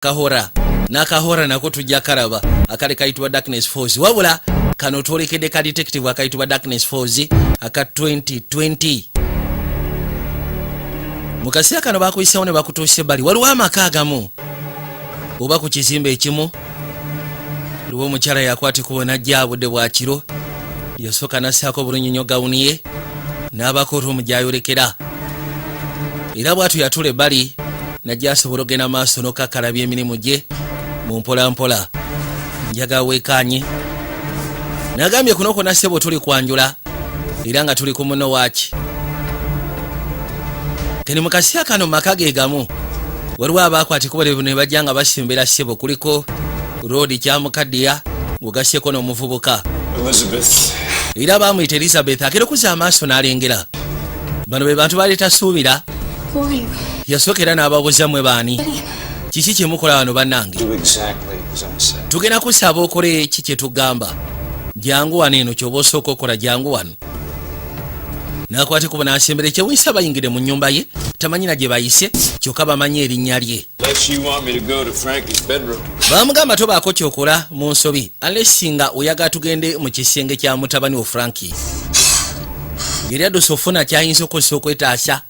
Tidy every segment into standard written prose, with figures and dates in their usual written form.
kahora nakahora nako tujja karaba akali kayitibwa Darkness Falls wabula kano twolekedde ka detective akayitibwa Darkness Falls aka 2020 mukasiya kano bakuyisawo ne bakutuuse bali waliwo amaka agamu oba ku kizimbe ekimu liwo omukyala yakwati kubona jabudde bwakiro yasooka nassaako bulunyonyo gawuni ye n'abakoota omujayolekera era bwatu yatula ebbali najja asobola ogenda maaso n'okakkalabya emirimu gye mu mpolampola njaga weekanye nagambye kuno kwonna ssebo tuli kwanjula era nga tuli ku muno waaki keni mukasiya kano maka ge gamu waliwo abaakwatikuba ne bajja nga basimbira ssebo kuliko roodi kyamukaddiya ng'ogasyeko n'omuvubuka era bamuyita Elizabeth akera okuza amaaso n'alengera bano be bantu baali tasuubira yasookera n'ababuuza mwe baani kiki kyemukola wano bannange tugenda kusaba okole ki kye tugamba jangu wano eno kyoba osooka okola jangu wano nakwatikuba n'asembera ekyewunsa bayingire mu nnyumba ye tamanyina gye bayise kyokka bamanye erinnya lye bamugamba tobaako kyokola mu nsobi alesinga oyagala tugende mu kisenge kya mutabani wo Frankie ngeri adduse ofuna kyayinza okozesa okwetaasa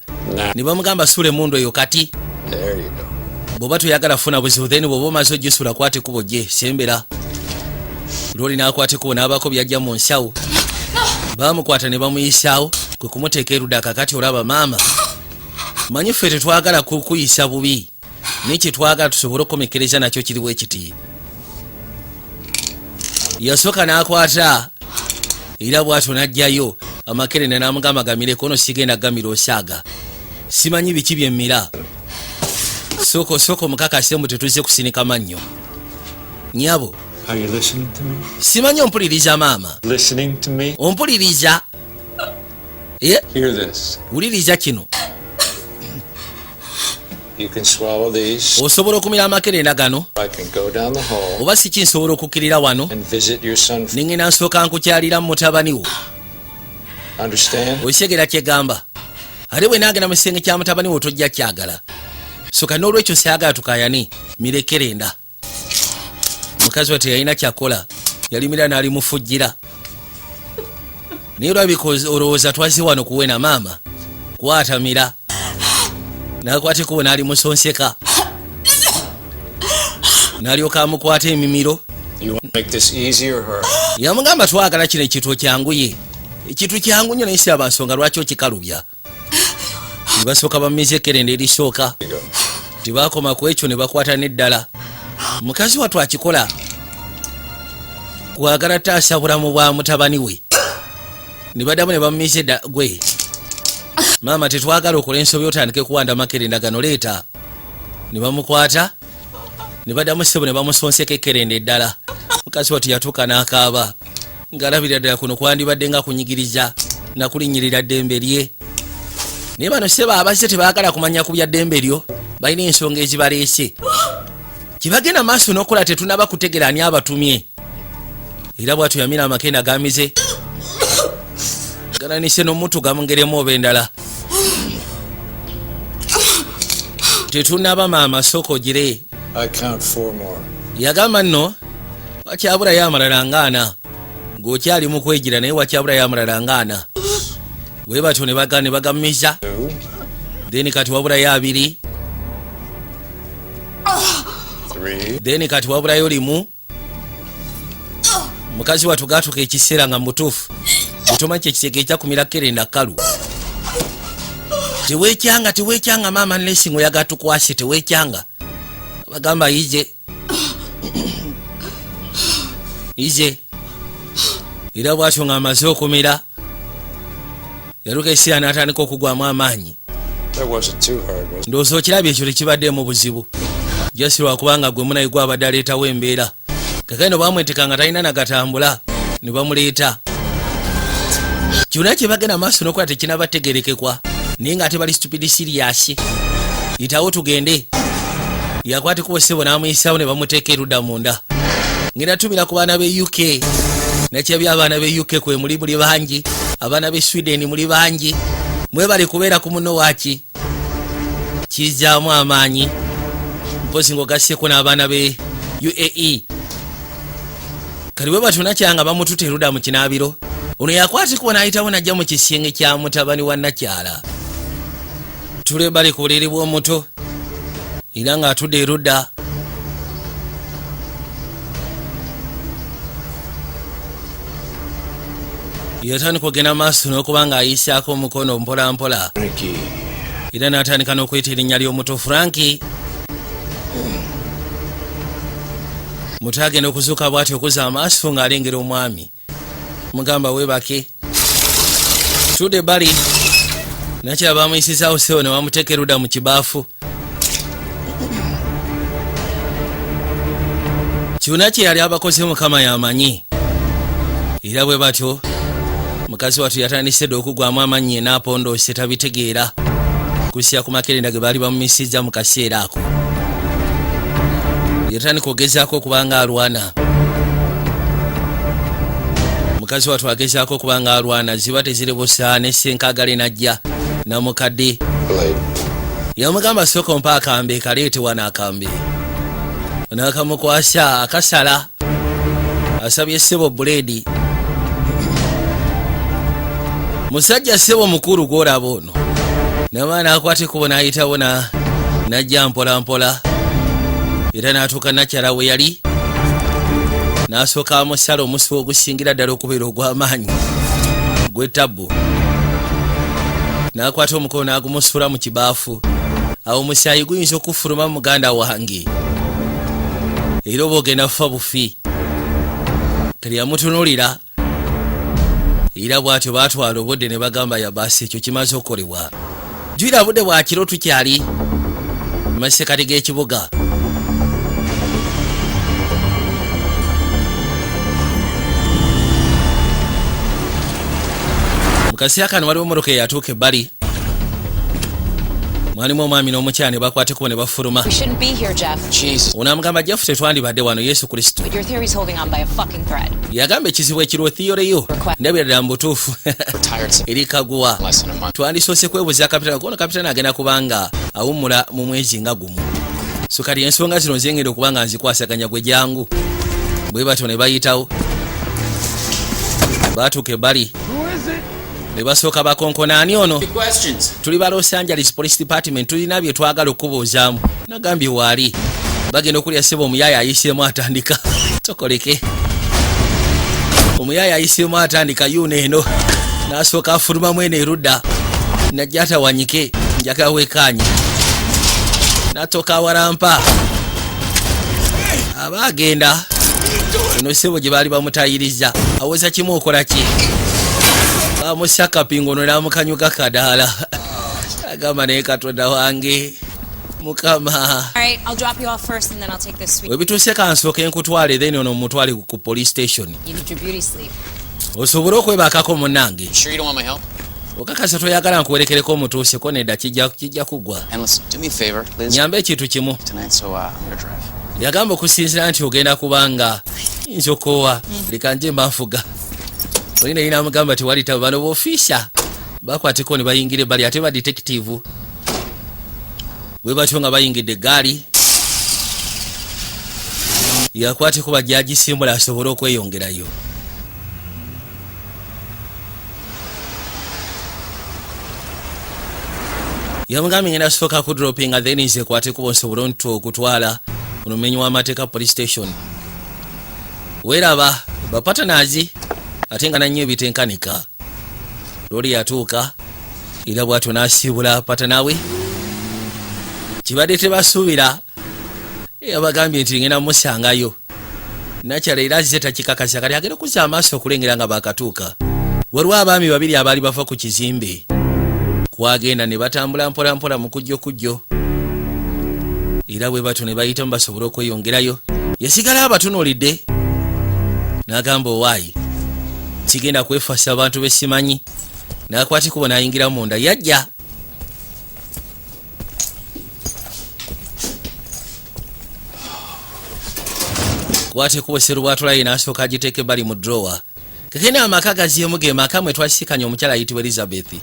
ne bamugamba sula emundu eyo kati bw'oba toyagala funa buzibu then bw'oba omaze ogisula kwata ekkubo gye sembera looli n'akwata ekkubo n'abaako byajja mu nsawo bamukwata ne bamuyisaawo kwe kumuteeka erudda kakati olaba maama manyi ffe tetwagala kukuyisa bubi nekye twagala tusobole okukomekereza nakyo kiriwo ekiti yasooka n'akwata era bw'atyo n'ajjayo amakerenda n'amugamba gamireko ono sigenda gamira osaaga simanyi biki byemmira sooka omukakase mbu tetuzze kusinika mannyo nyabo simanyi ompuliriza maama ompuliriza wuliriza kino osobola okumira amakerenda gano oba siki nsobola okukkirira wano nengenda nsooka nkukyalira mu mutabani wo okitegera kyegamba ate bwe nagenda mu kisenge kya mutabani wo tojja kyagala soka n'olwekyo syagala tukayani mirekerenda mukazi we teyalina kyakola yalimira n'alimufujjira naye olwabika olowooza twaze wano kuwena maama kwatamira nakwate kubo n'alimusonseka n'alyoka amukwata emimiro yamugamba twagala kino ekintu kyanguye ekintu kyangu nnyo naye siraba nsonga lwaki okikalubya ne basooka bamiza ekerenda erisooka tebakoma ku ekyo ne bakwata n'eddala mukazi wattu akikola kwagala taasa bulamu bwa mutabani we ne baddamu ne bamumiza gwe maama tetwagala okola ensobi otandike kuwanda makerenda gano leeta ne bamukwata ne baddamu ssebo ne bamusonseka ekerenda eddala mukazi wattu yatuuka n'akaaba ng'alabira ddala kuno kwandibadde nga kunyigiriza nakulinnyirira ddembe lye naye bano ssebo abazze tebaagala kumanya ku bya ddembe lyo balina ensonga ezibaleese kibagenda maaso n'okola tetunaba kutegera ani abatumye era bw'atyo yamira amakenda gamize galanise n'omutu gamungeremu oba endala tetunaba maama sooka ogire yagamba nno wakyabulayo amalala ngaana ng'okyali mu kwegira naye wakyabulayo amalala ngaana bwe batyo ne bagamumiza then kati wabulayo abiri then kati wabulayo limu mukazi wattu gatuka ekiseera nga mutuufu otomanyi kyekisege ekyakumira kerenda kalu tewekyanga maama nlesing oyagala tukwase tewekyanga bagamba ize era bwatyo nga amaze okumira yaluka ekiseera n'atandika okugwamu amaanyi ndowooza okirabye ekyo tekibadde mu buzibu jasi lwakubanga gwe munayi gwe abadde aleetawo embeera kakano bamweteka nga talina nagatambula ne bamuleeta kyonna kye bagenda maaso n'okola tekinabategerekekwa naye nga ate bali stupid siriasi yitawo tugende yakwatikuba ssebo n'amuyisaawo ne bamuteeka erudda munda ngenda tumira ku baana b'e UK nakyaby abaana b'e UK kwe muli bangi abaana b'e Sweden muli bangi mwebale kubeera ku muno waaki kizaamu amaanyi mpozi ng'ogasseko n'abaana be UAE. Kati bwe batyo Nakyala bamutute erudda mu kinaabiro. Ono yakwatibwa n'ayitawo n'ajja mu kisenge kya mutabani wa Nakyala. Tule bali ku buliri bw'omuto era ng'atudde erudda. Yatandika okugenda maaso n'okuba ng'ayisaako omukono mpola mpola. Era n'atandika n'okweta erinnya ly'omuto Frankie. Muto agenda okuzuuka bw'atyo okuza amaaso ng'alengera omwami. Mugamba weebake. Tudde bali. Nakyala bamuyisizaawo sewo ne bamuteeka erudda mu kibaafu. Kyonna kye yali abakoze Mukama y'amanyi. Era bwe batyo mukazi wattu yatandise dde okugwamu amanyi n'apondoose tabitegeera. Kusya ku makerenda ge baali bamumisizza mu kaseera ako. Yatandika okugezaako okuba nga alwana. Mukazi wattu agezaako okuba nga alwana ziba tezirebosa n'essenkaagale n'ajja namukadde. Yamugamba sooka ompa akambe kaleete wano akambe. N'akamukwasa akasala. Asabye ssebo buleedi. Musajja ssebo mukulu gw'olaba ono. N'amaana akwate kubo n'ayitawo n'ajja mpola mpola. Era n'atuuka Nakyala we yali. N'asooka amusala omusu ogusingira ddala okubeera ogw'amaanyi gw'ettabbu. N'akwata omukono n'agumusuula mu kibaafu. Awo omusaayi guyinza okufuluma muganda wange. Era oba ogenda kufa bufi. Kati yamutunuulira. Era bw'atyo baatwala obudde ne bagamba yabaasi ekyo kimaze okukolebwa. Jjukira budde bwa kiro tukyali mu masekati g'ekibuga. Mu kaseera kano waliwo emmotoka eyatuuka ebbali. Mwalimu omwami n'omukyala ne bakwateko ne bafuluma. Onaamugamba Jeff tetwandibadde wano Yesu Kristo. Yagamba ekizibu ekirwa theory ndabira ddala mu butuufu eri kaguwa. Twandisoose kwebuuza kapitaani kono kapitaani agenda kubanga awummula mu mwezi nga gumu. So kati ensonga zino zengenda okuba nga nzikwasaganya gwe jangu. Bwe batyo ne bayitawo. Baatuuka ebbali. Ne basooka bakonkona ani ono. Tuli ba Los Angeles Police Department tulina bye twagala okubuuzaamu. Nagambye waali. Bagenda okulya ssebo omuyaaya ayiseemu atandika. Tokoleke. Omuyaaya ayiseemu atandika yuno eno. N'asooka afuluma mwene erudda. Najja atawanyike njagala weekaanye. N'atooka awalampa. Abaagenda. Eno ssebo gye baali bamutayiriza. Aweza kimu okola ki? Bamusaka pingono n'amukanyuka kadaala. Agamba naye Katonda wange. Mukama. Webituuse kansooka enkutwale then ono mutwale ku police station. Osobola okwebakako munnange. Okakasa toyagala nkuwerekereko omutuuseko nedda kijja kugwa. Nyambe ekintu kimu. Yagamba okusinzira nti ogenda kubanga nzokoowa leka nje mbanfuga. Olina yina amugamba tewali tabo bano b'ofiisa bakwateko ne bayingire bali ate ba detective. Bwe batyo nga bayingidde eggaali. Yakwateko bajjaji simbula asobole okweyongerayo. Yamugambye ngenda sooka ku droppinga then nze kwateko bonsobole okutwala omumenyi w'amateeka police station. Weeraba bapatanazi ate nga nannyo ebitenkanika. Looli yatuuka era bw'atyo n'asiibula patanawe. Kibadde tebasuubira. Yabagambye nti ngenda musangayo. Nakyala era azze takikakasa kati agenda okuzza amaaso okulengera nga baakatuuka. Waliwo abaami babiri abaali bava ku kizimbe. Kwagenda ne batambula mpola mpola mu kujjo. Era bwe batyo ne bayitamu basobole okweyongerayo. Yasigala abatunuulidde. N'agamba owaayi. Kigenda kwefasa abantu besimanyi. N'akwatikubo n'ayingira munda yajja. Kwatikubo serubwatulayi n'asooka agiteeke bali mu drawer. Kekene amaka gaziemu ge maka mwe twasisikanye omukyala ayitibwa Elizabeth.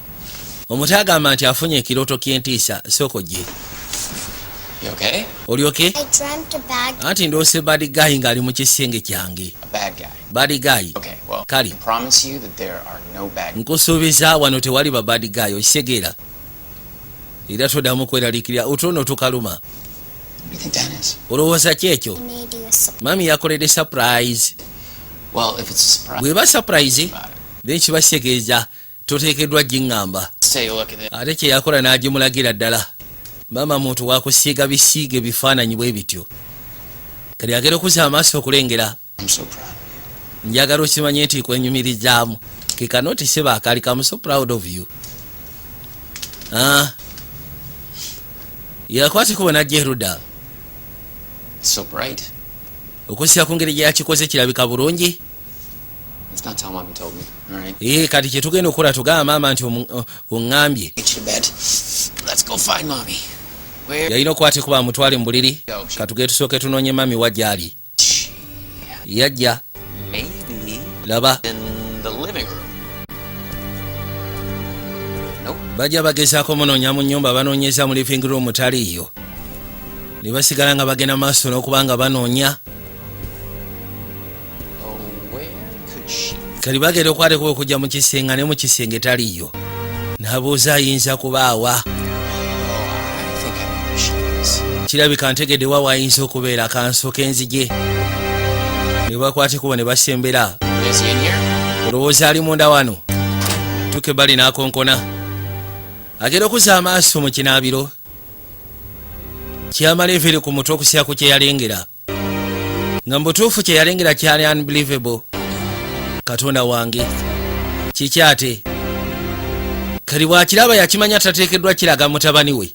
Omuto agamba nti afunye ekirooto ky'entiisa soko gye. oli okay? Anti ndoose bad guy ng'ali mu kisenge kyange. Bad guy. Kale nkusuubiza wano tewali ba bad guy okitegeera. Era toddamu kweraliikirira otuno tukaluma. Olowooza ki ekyo? Mami yakoledde surprise. Bw'eba surprise then kiba kitegeeza toteekeddwa giŋŋamba. Ate kye yakola n'agimulagira ddala. Mama muntu wakusiiga bisiige bifaananyi bwe bityo. Kali agera okuzza amaaso okulengera. Njagala okimanye nti kwenyumirizaamu. Ke kanoti seba akali I'm so proud of you. Yakwate kubona jeruda. So bright. Okusiya ku ngeri gye yakikoze kirabika bulungi. It's not how Mommy told me, all right? Kati kye tugenda okukola tugamba maama nti oŋŋambye. Let's go find Mommy. Where? Yalina okwate kuba mutwale mu buliri. Katugende tusooke tunoonye mami wa gy'ali. Yajja. Maybe. Laba. In the living room. Nope. Bajja bagezaako munoonya mu nnyumba banoonyeza mu living room taliiyo. Ne basigala nga bagenda maaso n'okuba nga banoonya. Kali bagenda okwate kuba okujja mu kisenge ne mu kisenge taliiyo. N'abuuza ayinza kubaawa. Kirabika ntegedde wa ayinza okubeera akanso k'enzige. Ne bakwate kuba ne basembera. Olowooza ali munda wano. Tuke bali n'akonkona. Agenda okuzza amaaso mu kinaabiro. Kyamala eviri ku mutwe okusiya ku kye yalengera. Nga mbutuufu kye yalengera kyali unbelievable. Katonda wange. Kikyate. Kali bw'akiraba yakimanya tateekeddwa kiraga mutabani we.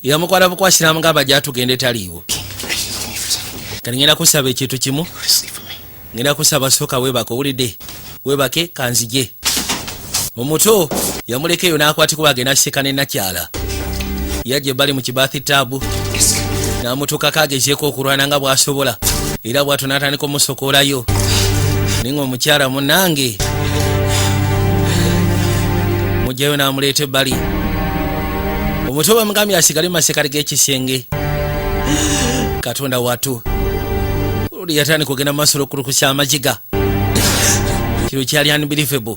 Yamukwala bukwasira mugamba gy'atugende taliiwo. Kali ngenda kusaba ekintu kimu. Ngenda kusaba sooka weebake owulidde. Weebake kanzije. Omuto yamulekeyo n'akwatikuba agenda aseka ne nakyala. Yajja ebbali mu kibathitabu. N'amutuukako agezeeko okulwana nga bw'asobola. Era bw'atyo n'atandika omusokoolayo. Ninga omukyala munnange. Mujjayo n'amuleeta ebbali. Omuto bamugambye asigale mu masekati g'ekisenge. Katonda watu. Oli yatandika okugenda mu maaso n'okulukusa amaziga. Kino kyali unbelievable.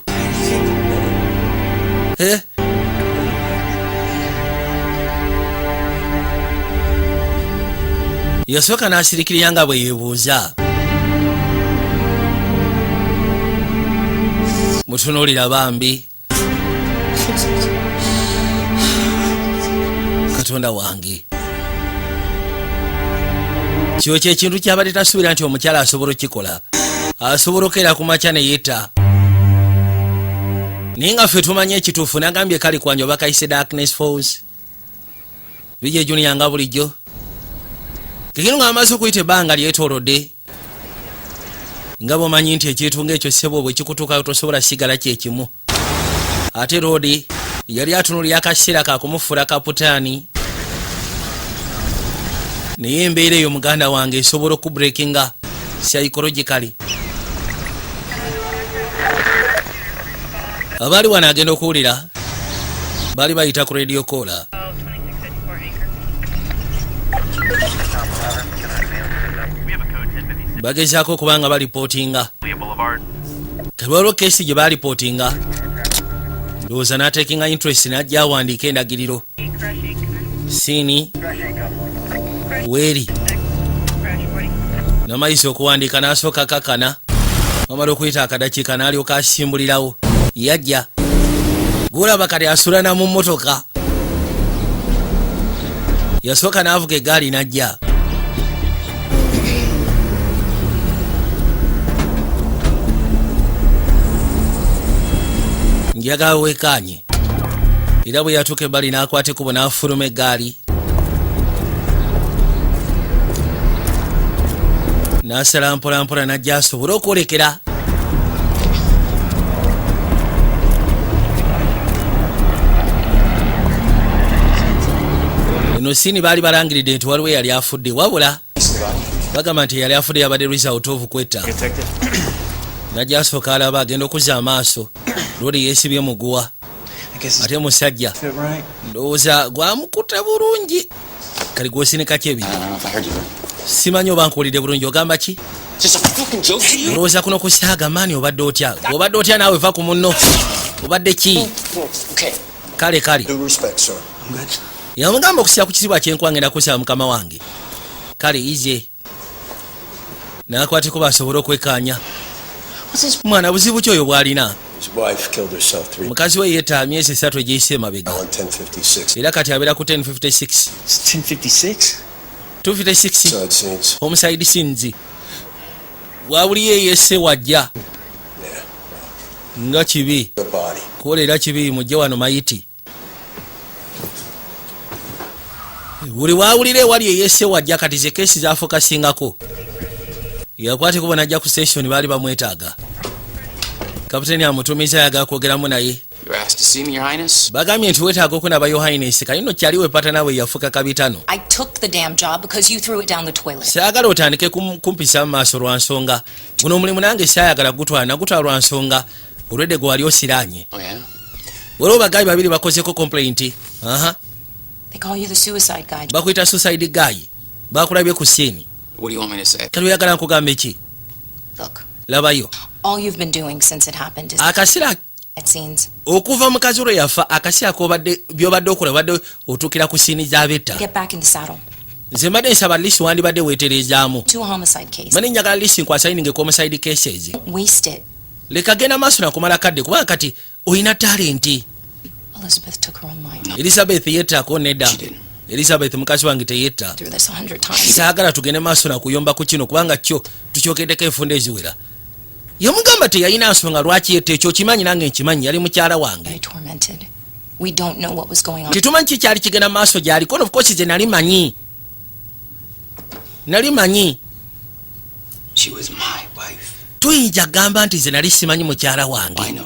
Yasooka n'asirikirira nga bwe yeebuuza. Mutunuulira bambi. Katonda wange. Kyo ky'ekintu ky'abadde tasuubira nti omukyala asobola okukikola. Asobola okera ku makya ne yetta. Naye nga ffe tumanye ekituufu n'agambye kali kwanja oba kayise Darkness Falls. Bijje Junior nga bulijjo. Kikino ng'amaze okuyita ebbanga lyetoolodde. Nga bw'omanyi nti ekyetunga ekyo ssebo bwe kikutuukayo tosobola sigala kyekimu. Ate Rodi yali atunuulira akaseera kakumufuula kaputaani. Naye embeera eyo muganda wange esobola okubreakinga psychologically. Abaali wano agenda okuwulira baali bayita ku radio caller. Bagezaako okubanga balipootinga. Kalwalwo keesi gye balipootinga. Ndowooza n'atekinga interest n'ajja awandiika endagiriro. Siini. Weeri. N'amayisa okuwandiika n'asooka kakana. Wamala okuyita akadakiika n'alyoka asimbulirawo. Yajja. Gulaba kati asulana mu mmotoka. Yasooka n'avuga eggaali n'ajja. Njagala weekaanye. Era bwe yatuuka ebbali n'akwata ekkubo n'afuluma eggaali. N'asala mpola mpola n'ajja asobole okwolekera. Eno siini baali balangiridde nti waliwo yali afudde wabula bagamba nti yali afudde yabadde result of kwetta. Najja asooka alaba agenda okuzza amaaso. Lori yeesibye muguwa. ate musajja ndowooza gwamukuta bulungi kali gwosinika kyebi simanyi oba nkuwulidde bulungi ogamba ki olowooza kuno kusaaga maani obadde otya naawe va ku munno obadde ki kale yamugamba okusira ku kizibwa kyenkwangenda kusaba mukama wange kale ize nakwateko basobole okwekanya mwana buzibu ki oyo bwalina mukazi we yeeta myezi 3 egyeyise emabega era kati abeera ku 256 homicide scenes wabuli yeyese wajja nga kibi kuolera kibi mujje wano mayiti buli wawulire wali yeyese wajja kati ze kesi zafokasingako yakwate kubona ajja ku station bali bamwetaaga kapiteni amutumiza yaga kwogeramu naye bagambye nti weetaaga okunaba Your Highness kalino kyaliwe pata nawe yafuka kabitano saagala otandike kumpisa mu maaso lwa nsonga guno omulimu nange saayagala gutwala lwa nsonga olwedde gwe wali osiranye waliwo bagayi babiri bakozeko complaint bakuyita suicide guy bakulabye ku siini kali oyagala nkugamba eki labayo akasira okuva mukazi olwo yafa akasira byobadde okola badde otuukira ku siini zabetta nze mbadde nsaba lisi wandibadde weeterezaamu mani njagala lisi nkwasayininge ku homicide cases leka genda maaso nakumala kadde kubanga kati oyina talenti Elizabeth yettako nedda Elizabeth mukazi wange teyetta saagala tugende maaso nakuyomba ku kino kubanga kyo tukyokeddeko enfunda eziwera yamugamba teyalina nsonga lwaki yetta ekyo kimanyi nange nkimanyi yali mukyala wange titumanyi kikyali kigenda maaso gyaliko of course ze nali manyi tuyinza gamba nti ze nali simanyi mukyala wange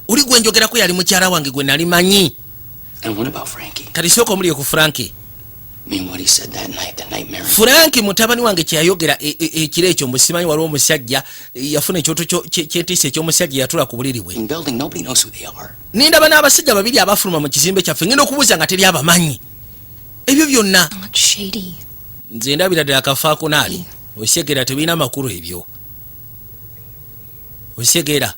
uli gwe njogerako yali mukyala wange gwe nali manyi kati sooka omulye ku Frankie Frankie mutabani wange kyeyayogera ekiro ekyo mbu simanyi waliwo omusajja yafuna ekyoto kyetiisa ekyomusajja yatula ku buliri bwe nindaba n'abasajja babiri abafuluma mu kizimbe kyaffe ngenda okubuuza nga teri abamanyi ebyo byonna nze ndabira ddala akafaako naali osyegera tebirina makulu ebyo osyegera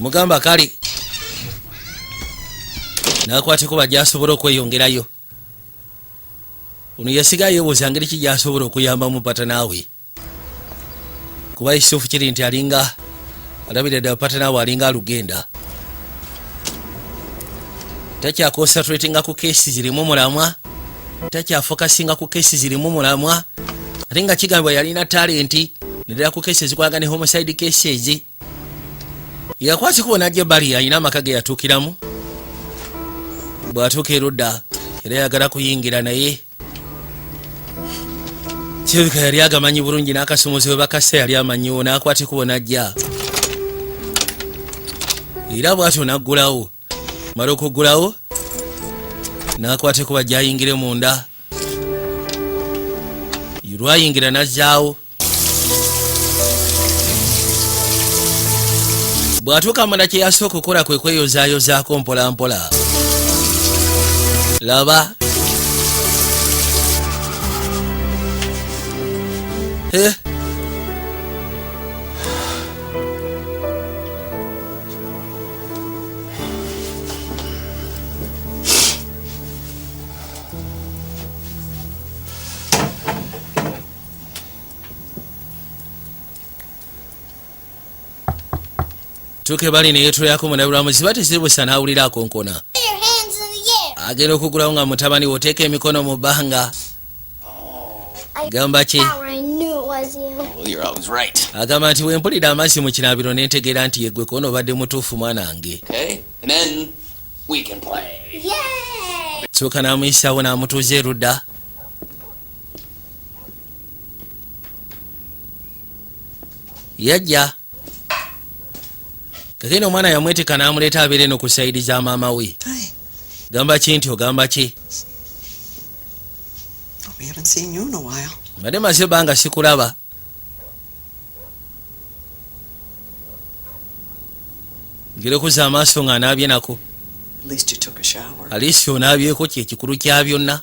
mugamba kale nakwateko bajjasobola okweyongerayo ono yasigayo yebuuza ngeri ki gyasobola okuyamba mupata naawe kuba ekituufu kiri nti alinga alabira ddala pata naawe alinga alugenda takyakonsatratinga ku kesi zirimu mulamwa takyafokasinga ku kesi zirimu mulamwa ate nga kigambibwa yalina talenti nedala ku kesi ezikwalaga ne homicide cases yakwasi kubona ajja bali alina amaka ge yatuukiramu bw'atuuka erudda era yagala kuyingira naye kirabika yali agamanyi bulungi n'akasomozi we bakassa yali amanyiwo n'akwati kubona ajja era bw'atyo n'aggulawo mala okuggulawo n'akwate kuba gyayingire munda lwayingira n'azzaawo bw'atuuka munda kye yasooka okukola kwe kweyozaayozaako mpolampola laba tuke bali neyetulyako munabulamuzi bateziribusa n'awulira akonkona agenda okugulawo nga mutabani woteeka emikono mu bbanga gamba ki agamba nti wempulira amazzi mu kinaabiro nentegeera nti yeggwe kono obadde mutuufu mwanange sooka n'amuyisaawo n'amutuuza erudda yajja kakene omwana yamwetika n'amuleeta abeere eno ku sayidi za maama we gamba ki nti ogamba ki mbadde maze ebbanga sikulaba ngirekuza amaaso ng'anaabye nako. At least you took a shower. Alisi onaabyeko kyekikulu kya byonna.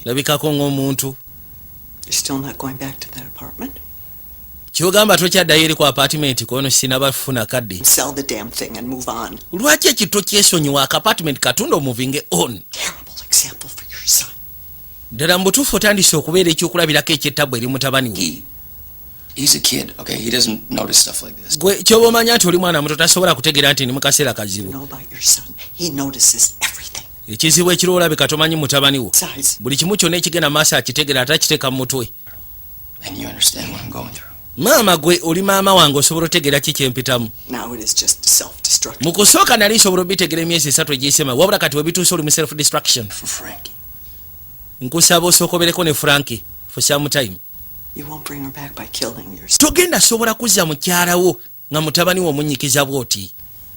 Labikako ng'omuntu. You're still not going back to that apartment? Kyogamba tokyaddayo eri ku apartment kono sinabafuna kadde. Sell the damn thing and move on. Lwaki ekito kyesonyiwa akapartment katunda omuvinge on? Terrible example for your son. Ddala mbutuufu otandise okubeera ekyokulabirako ekyettabu eri mutabani we. He's a kid, okay? He doesn't notice stuff like this. Gwe kyoba omanya nti oli mwana muto tasobola kutegeera nti ndi mu kaseera kazibu. Know about your son. He notices everything. Ekizibu ekiri olabika tomanyi mutabani wo. Besides, Buli kimu kyonna ekigenda maaso akitegeera ate akiteeka mu mutwe. And you understand what I'm going through. Maama gwe oli maama wange osobola otegeera ki kyempitamu. now it is just self-destruction. Mu kusooka nali nsobola obitegeera emyezi 3 egiyisema wabula kati webituuse oli mu self destruction. For Frankie. Nkusaba osookobereko ne Frankie for some time. You won't bring her back by killing your son. Togenda sobola kuzza mukyala wo nga mutabani wo omunyikiza bw'oti.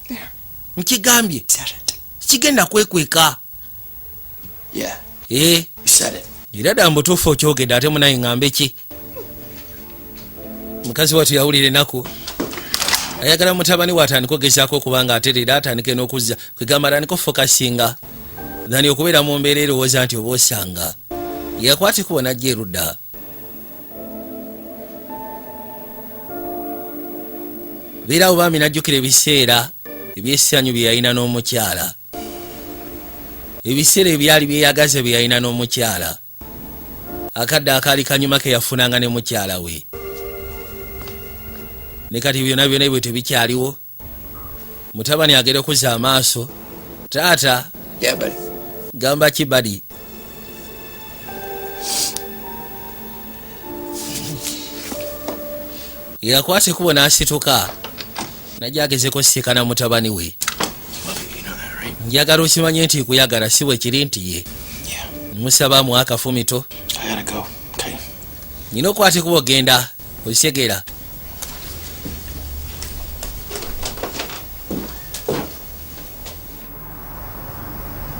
There. Nkigambye Said it. kigenda kwekweka. Yeah, You you said it. era ddala mbutuufu okyogedde ate munaye ŋŋambe ki? Mukazi wattu yawulira ennaku. Ayagala mutabani we atandika ogezaako okubanga aterera atandike n'okuzza kwegamba atandika ofokasinga. Dhani okubeera mu mbeera erowooza nti oba osanga. Yakwate kubona ajja erudda. Beerawo baami n'ajjukira ebiseera ebyessanyu bye yalina n'omukyala. Ebiseera ebyali byeyagaza bye yalina n'omukyala. Akadde akaali kanyuma ke yafunanga ne mukyala we. Ne kati byonna byonna bwe tebikyaliwo. Mutabani agere okuzza amaaso. Taata. Yeah, buddy. Gamba ki badi? Yakwate kubona asituka. Najja agezeko siikana mutabani we. You know that, right? Njagala okimanye nti kuyagala si bwe kiri nti ye. Yeah. Musaba mu akafumito. I gotta go. Okay. Nina okwate kuba ogenda. Osegera.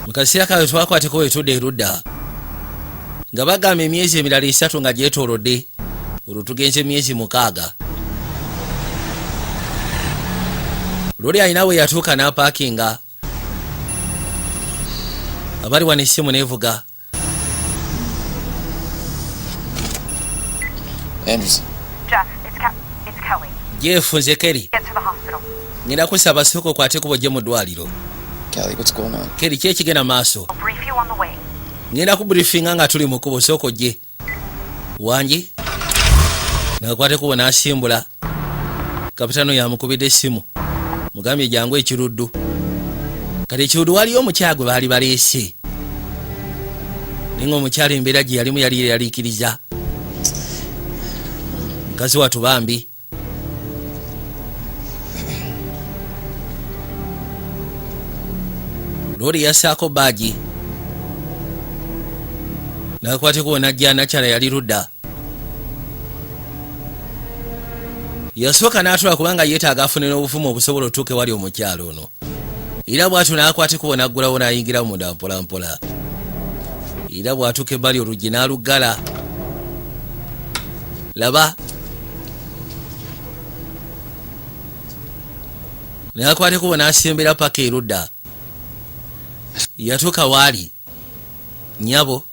Mu kaseera kawe twakwateko wetudde erudda. Nga bagamba emyezi emirala 3 nga gyetoolodde. Olwo tugenze emyezi 6. Lori alina we yatuuka n'apaakinga. Abali wano essimu neevuga. Anderson. Jeff, it's Kelly. Jeff, nze Kelly. Get to the hospital. Nina kusaba sooka okwate kuba ojje mu ddwaliro. Kelly, what's going on? Kelly, ki ekigenda maaso? I'll brief you on the way. Ngenda kubriefinga nga tuli mu kkubo sooka ojje. Wangi? Nakwate kuba n'asimbula. Kapitano yamukubidde essimu. Mugambye jangu ekiruddu. Kati ekiruddu waliyo omukyala gwe baali baleese. Ninga omukyala embeera gye yalimu yali yaliikiriza. Mukazi wattu bambi. Lori yassaako baagi. Nakwate kuba najja nakyala yali ludda. Yasooka n'atula kubanga yeetaaga afune n'obufumu obusobola otuuke wali omukyalo ono. Era bw'atyo n'akwate kuba n'aggulawo n'ayingira munda mpola mpola. Era bw'atuuka ebbali oluggi n'aluggala. Laba. N'akwate kuba n'asembera paka erudda. Yatuuka waali. Nnyabo.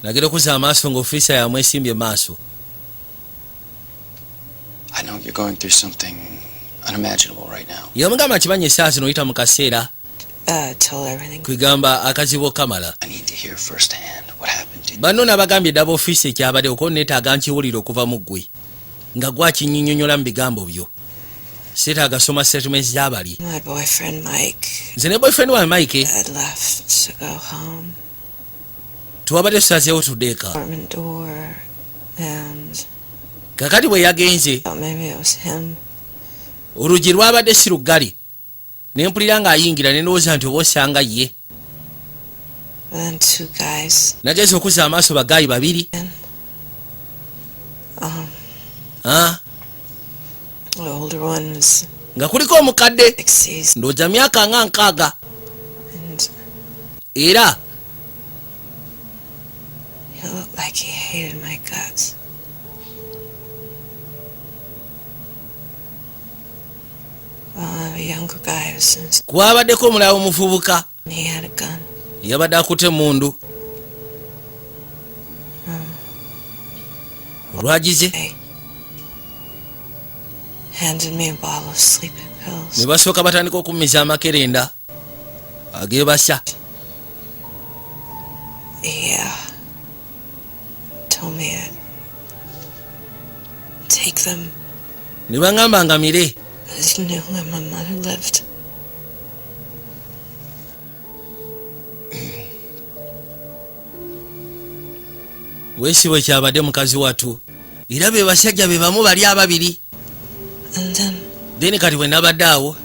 Nagera okuzza amaaso ng'ofiisa yamwesimbye maaso. I know you're going through something unimaginable right now. Yamugamba kimanye essaazi n'oyita mu kaseera. Tell everything. Kwegamba akazibu kamala. I need to hear firsthand what happened to you. Banno n'abagambye ddaba ofiisi ekyabadde okuba neetaaga nkiwulire okuva mu ggwe. Nga gwakinnyonnyola mu bigambo byo. Seetaaga soma statements z'abali. My boyfriend Mike Nze ne boyfriend wa Mike had left to go home. tuwabadde tusazeewo tuddeeka. Apartment door and Kakati bwe yagenze thought maybe it was him. oluggi lwabadde si luggale. Ne mpulira ng'ayingira ne ndowooza nti oba osanga ye. Then two guys. Nagenze okuzza amaaso bagaayi babiri. The older one was Nga kuliko omukadde 60s ndowooza myaka nga 6 and era he looked like he hated my guts. A younger guy was kwabaddeko omulala omuvubuka he had a gun. yabadde akutte mundu olwagize Hey. Handed me a bottle of sleeping pills. ne basooka batandika okummiza amakerenda ageebasa. Yeah. Told me to take them. ne baŋŋamba ngamire. I knew where my mother lived. weesiwe kyabadde mukazi watu era be basajja be bamu bali ababiri. And then kati bwe nabadde awo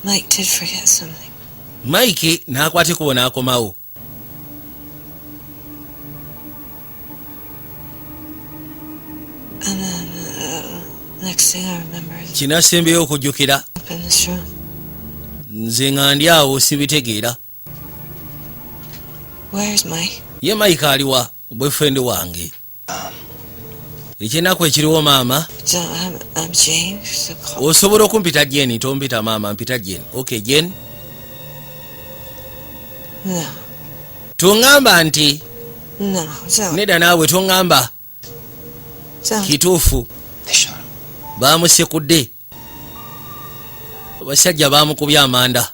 Mike did forget something. Mike n'akwata ekubo n'akomawo. And then next thing I remember is Kinasembeyo okujjukira up in this room. nze nga ndi awo sibitegeera. Where's Mike? Ye Mike aliwa boyfriend wange. Ekyenaku ekiriwo maama. I'm Jane. So call. Osobola okumpita Jane, tompita maama, mpita Jane. Okay, Jane. No. Tungamba nti No. nedda naawe tungamba kituufu. They shot him. Baamusekudde. Abasajja baamukubya amanda.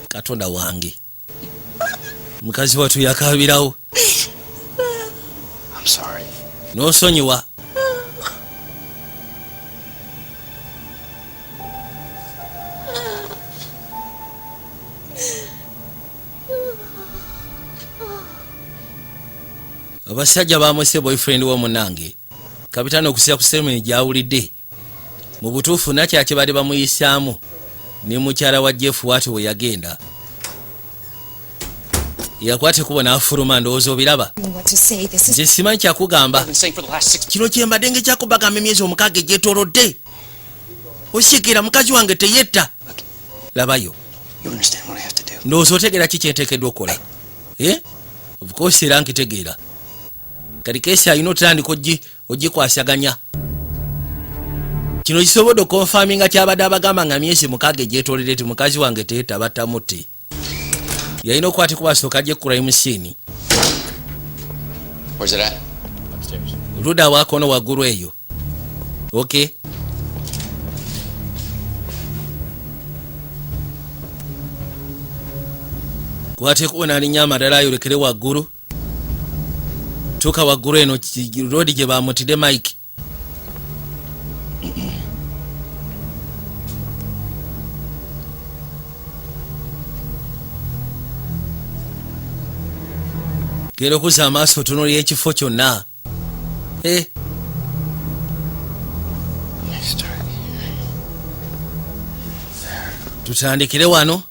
Katonda wange. Mukazi watu yakabirawo. I'm sorry. N'osonyiwa. Abasajja baamuse boyfriend wo munange. Kapitaani okusira ku semeni gyawulidde. Mu butuufu nakyaki badde bamuyisaamu ne mukyala wa Jeff wati we yagenda. Yakwate kubo n'afuluma ndowooza obiraba. Nze simanyi kyakugamba. I've been saying for the last 6 Kino kyembadde ng'ekyakubagamba emyezi omukaaga egyetoolodde. Osikira mukazi wange teyetta. Labayo. You understand what I have to do. Ndowooza otegeera ki kyenteekeddwa okukola. Of course era nkitegeera. Kati keesi alina otandika ogikwasaganya. Kino kisobodde okonfaminga kyabadde abagamba nga myezi mukaaga egyetoolodde ti mukazi wange teyetta batamutte. Yalina okwati kubasooka gye crime scene. Where's it at? Upstairs. Luda wakono waggulu eyo. Okay. Kwate kuona alinya amadala ayolekere waggulu. Tuka waggulu eno road gye bamutidde Mike. Gera okuza amaaso otunuulira ekifo kyonna. Tutandikire wano.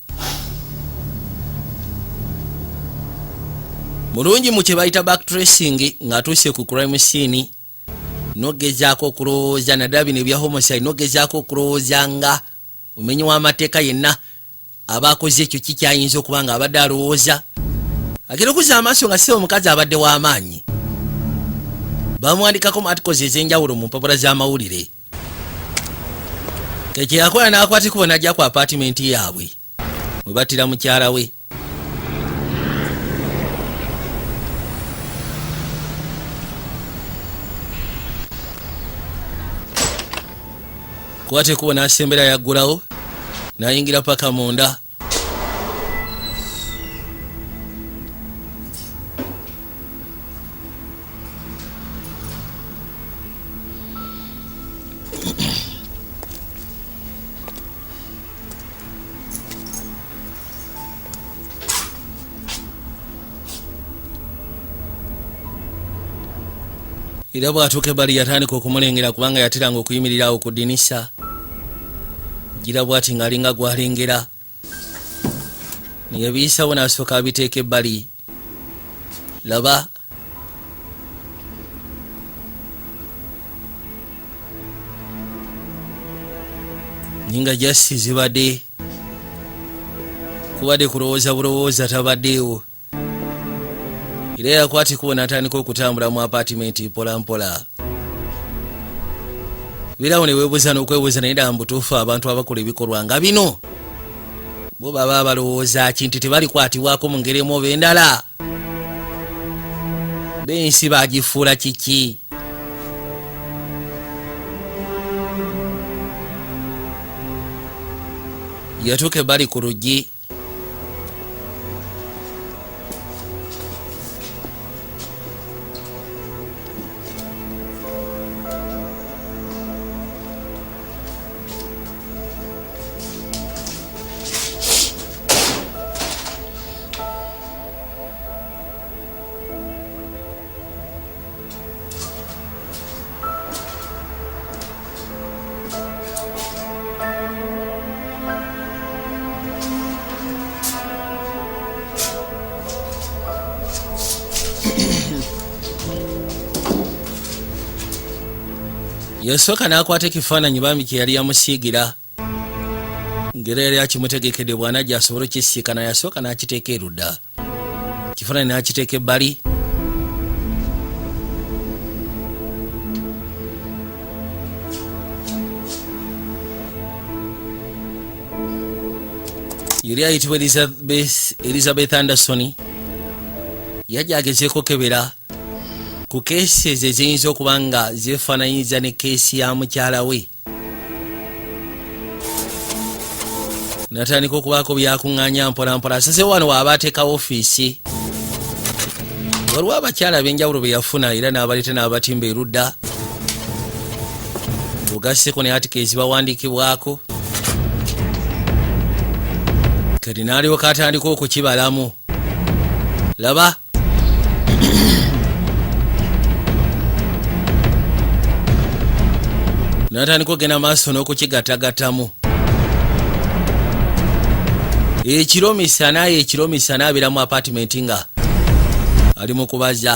Mulungi mu kye bayita backtracing ng'atuuse ku crime scene. Nogezaako okulowooza naddala bino ebya homicide, nogezaako okulowooza nga omenyi w'amateeka yenna aba akoze ekyo kikyayinza okuba nga abadde alowooza. Agera okuza amaaso nga si omukazi abadde w'amaanyi. Bamwandikako mu articles ez'enjawulo mu mpapula z'amawulire. Kye yakola n'akwata ekubo n'ajja ku apartment yaabwe mwe battira mukyala we. Kwata ekubo n'asembera yaggulawo n'ayingira paka munda. Era bw'atuuka ebbali yatandika okumulengera kubanga yateranga okuyimirirawo ku ddinisa. Gira bw'ati ng'alinga gw'alengera. Yabiyisawo n'asooka abiteeka ebbali. Laba. Nyinga jasi zibadde. Kubadde kulowooza bulowooza tabaddeewo. Era yakwata ekubo n'atandika okutambula mu apartment mpola mpola. birawo ne weebuuza n'okwebuuza naye ddala mu butuufu abantu abakola ebikolwa nga bino bo baba balowooza ki nti tebalikwatibwako mu ngeri emu oba endala b'ensi bagifuula kiki yatuuka ebbali ku luggi yasooka n'akwata ekifaananyi bambi kye yali yamusiigira ngera yali akimutegekedde bw'anajja asobole okukisiikana yasooka n'akiteeka erudda ekifaananyi n'akiteeka ebbali yali ayitibwa Elizabeth Anderson yajja agezeeko kebera ku keesi ezo eziyinza okuba nga zeefaananyiza ne keesi ya mukyala we natandika okubaako byakuŋŋaanya mpolampola asase wano waaba ateeka ofiisi waliwo abakyala ab'enjawulo be yafuna era n'abaleeta n'abatimba erudda bugasseko ne atikezi bawandiikibwako kati n'alyoka atandika okukibalamu laba natandika ogenda maaso n'okukigatagattamu ekiro misana abeera mu apartment nga ali mu kubaza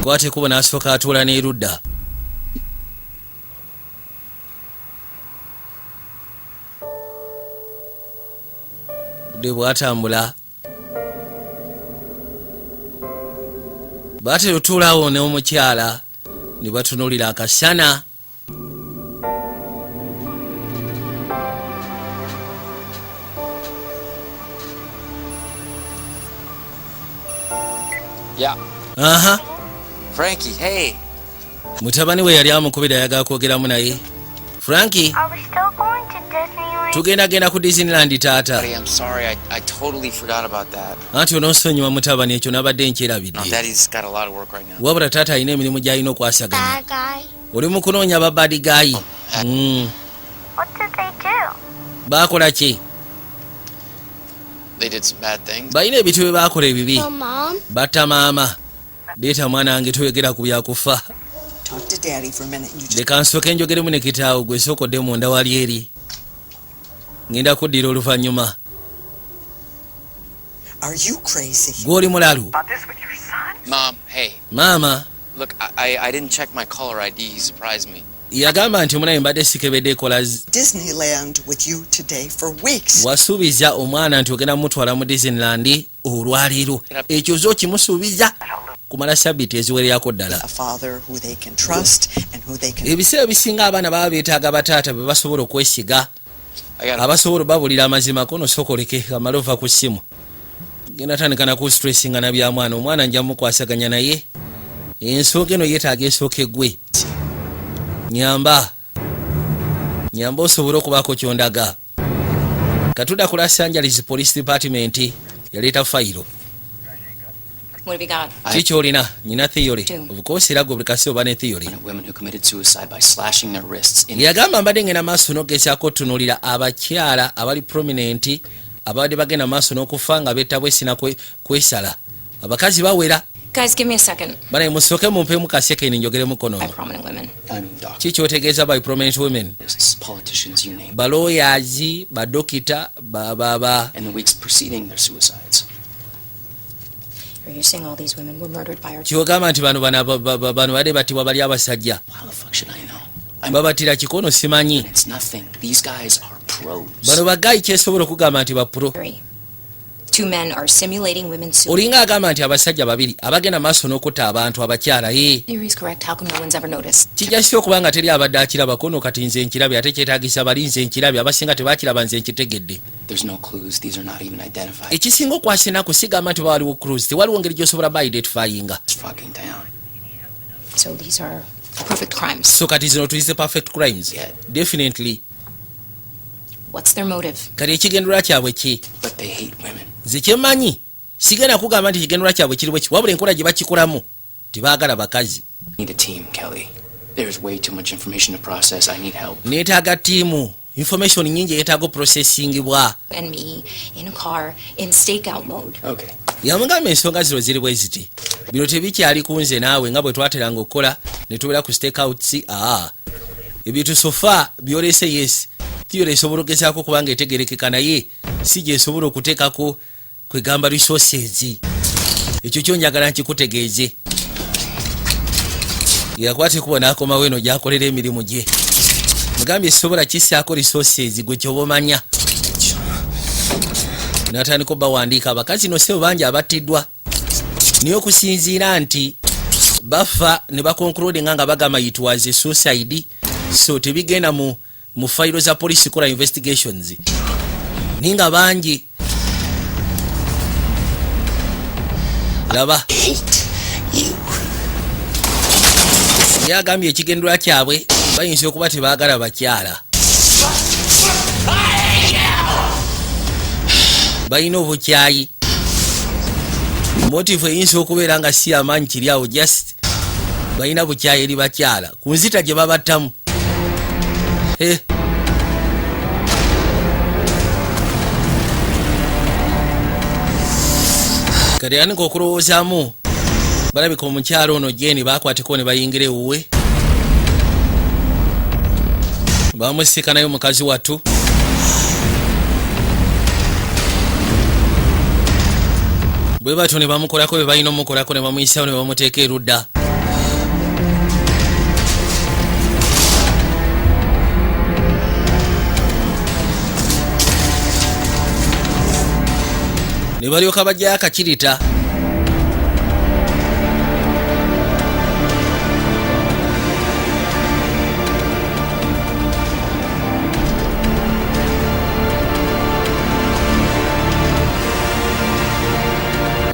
kwate kuba n'asooka atuula n'erudda budde bwatambula baatera otuulaawo n'omukyala ne batunuulira akasana aha Frankie, hey. mutabani we yali amukubira ayagala kwogeramu naye Frankie Are we still going to Disneyland? tugendagenda ku Disneyland taata Buddy, I'm sorry. I totally forgot about that. anti onoosonyiwa mutabani ekyo nabadde No, nkyerabidde Daddy's got a lot of work right now. wabula taata alina emirimu gy'alina okwasaganya Bad guy. oli mu kunoonya babadi gayi What did they do? baakola ki They did some bad things. balina ebintu bye baakola ebibi Mom? batta maama leeta mwana wange toyogera ku byakufa Talk to Daddy for a minute. You just leka nsooke njogeremu ne kitaawo gwe sookodde munda wali eri ngenda kuddira oluvannyuma are you crazy? gw'oli mulalu About this with your son? Mom, hey. maama Look, I didn't check my caller ID. He surprised me. yagamba nti omunaye mbadde sikebedde ekola Disneyland with you today for weeks. wasuubiza omwana nti ogenda mutwala mu Disneyland olwaleero ekyo zo kimusuubiza kumala sabbiiti eziwererako ddala A father who they can trust and who they can ebiseera bisinga abaana baba beetaaga bataata be basobola okwesiga abasobola babulira amazima kono sokoleke amala ova ku ssimu genda tandika naku stressinga na bya mwana omwana nja mukwasaganya naye ensooka eno yeetaaga ensooka eggwe nyamba osobole okubaako kyondaga katudda ku Los Angeles Police Department yaleeta fayiro What have you got? kikyolina nyina theory Two. of course era gwe buli kasi oba ne theory Women who committed suicide by slashing their wrists in yagamba mbadde ngenda maaso n'ogezaako otunuulira abakyala abali prominent abadde bagenda maaso n'okufa nga beetabwe sina kwesala abakazi bawera Guys, give me a second. banaye musooke mumpeemu kasekeni njogeremu By konono prominent women. doctors, kikyotegeeza by prominent women politicians, you name it. balooyazi badokita baba In the weeks preceding their suicides. Are you saying all these women were murdered by our kyogamba nti bano badde battibwa bali abasajja How the fuck should I know? babattira kikono simanyi It's nothing. These guys are pros. bano bagayi kyesobola okugamba nti bapuro Two 2 men are simulating women's suicide. Olinga agamba nti abasajja babiri abagenda maaso n'okutta abantu abakyala Theory's correct. How come no one's ever noticed? kijja kitya okuba nga teri abadde akirabako no kati nze nkirabye ate kyetaagisa bali nze nkirabye abasinga tebakiraba nze nkitegedde. There's no clues. These are not even identified. Ekisinga okwasina kusigamba nti waliwo cruise tewaliwo ngeri gy'osobola ba identifyinga. It's fucking town. So these are perfect crimes. So kati zino tuyise perfect crimes. Yeah. Definitely. What's their motive? Kati ekigendera kyabwe ki? But they hate women. Nze kyemmanyi sigenda kugamba nti ekigendera kyabwe kiri bwe ki wabula enkola gye bakikolamu tebaagala bakazi. Need a team, Kelly. There's way too much information to process. I need help. Neetaaga ttiimu information nyingi yeetaaga processingibwa. And me in a car in stakeout mode. Okay. Yamugamba ensonga zino ziri bwe ziti bino tebikyali ku nze naawe nga bwe twateranga okukola ne tubeera ku stakeouts. Ebintu sofa byolese yes theory esobola okugezaako kubanga etegerekeka naye si gyesobola okuteekako kwegamba resources. Ekyo kyonjagala nkikutegeeze. Yakwate kuba n'akomawo eno gy'akolera emirimu gye. Mugambye esobola kissaako resources gwe kyoba omanya. Natandika bawandiika abakazi no sebo bangi abattiddwa. Naye okusinziira nti bafa ne bakonklude nga bagamba it was a suicide. So tebigenda mu file za police kola investigations. Ninga bangi. Laba. Yagambye ekigendera kyabwe bayinza okuba tebaagala bakyala. Bayina obukyayi. Motive eyinza okubeera nga si amaanyi kiri awo just bayina bukyayi eri bakyala ku nzita gye babattamu. Kati ani okulowoozamu balabika omukyalo ono Jeni bakwateko ne bayingira ewuwe. Bamusikanayo mukazi wattu. Bwe batyo ne bamukolako bwe balina omukolako ne bamuyisawo ne bamuteeka erudda. Ne balyoka bajjayo akakirita.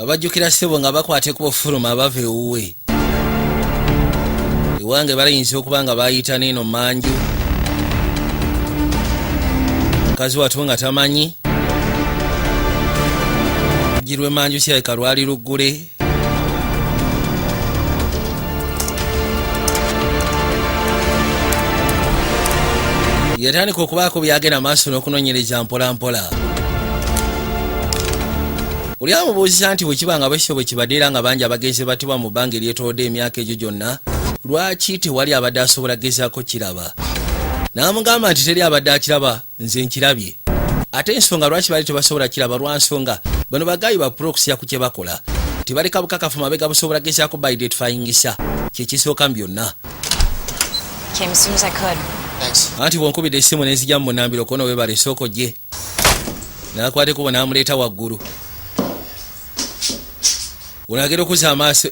Abajjukira ssebo nga bakwateko ofuluma abava ewuwe. Ewange balayinza okuba nga bayita n'eno manju. Mukazi wattu nga tamanyi. Girwe manju kirabika lwali luggule. Yatandika okubaako byagenda maaso n'okunoonyereza mpola mpola. Oli amubuuziza nti bwe kiba nga bwekityo bwe kibadde era nga bangi abagenzi battibwa mu bbanga eryetoolodde emyaka egyo gyonna lwaki tewali abadde asobola gezaako kiraba. N'amugamba nti teri abadde akiraba nze nkirabye. Ate ensonga lwaki bali tebasobola kiraba lwa nsonga bano bagayi ba proxy ku kye bakola tebaleka bukakafu mabega busobola gezaako by identifyingisa kyekisooka mu byonna. Came as soon as I could. Thanks. Anti bwonkubidde essimu n'enzija mu munambiro kono weebala essooko gye. N'akwateko bwe n'amuleeta waggulu. Unagera okuza amaaso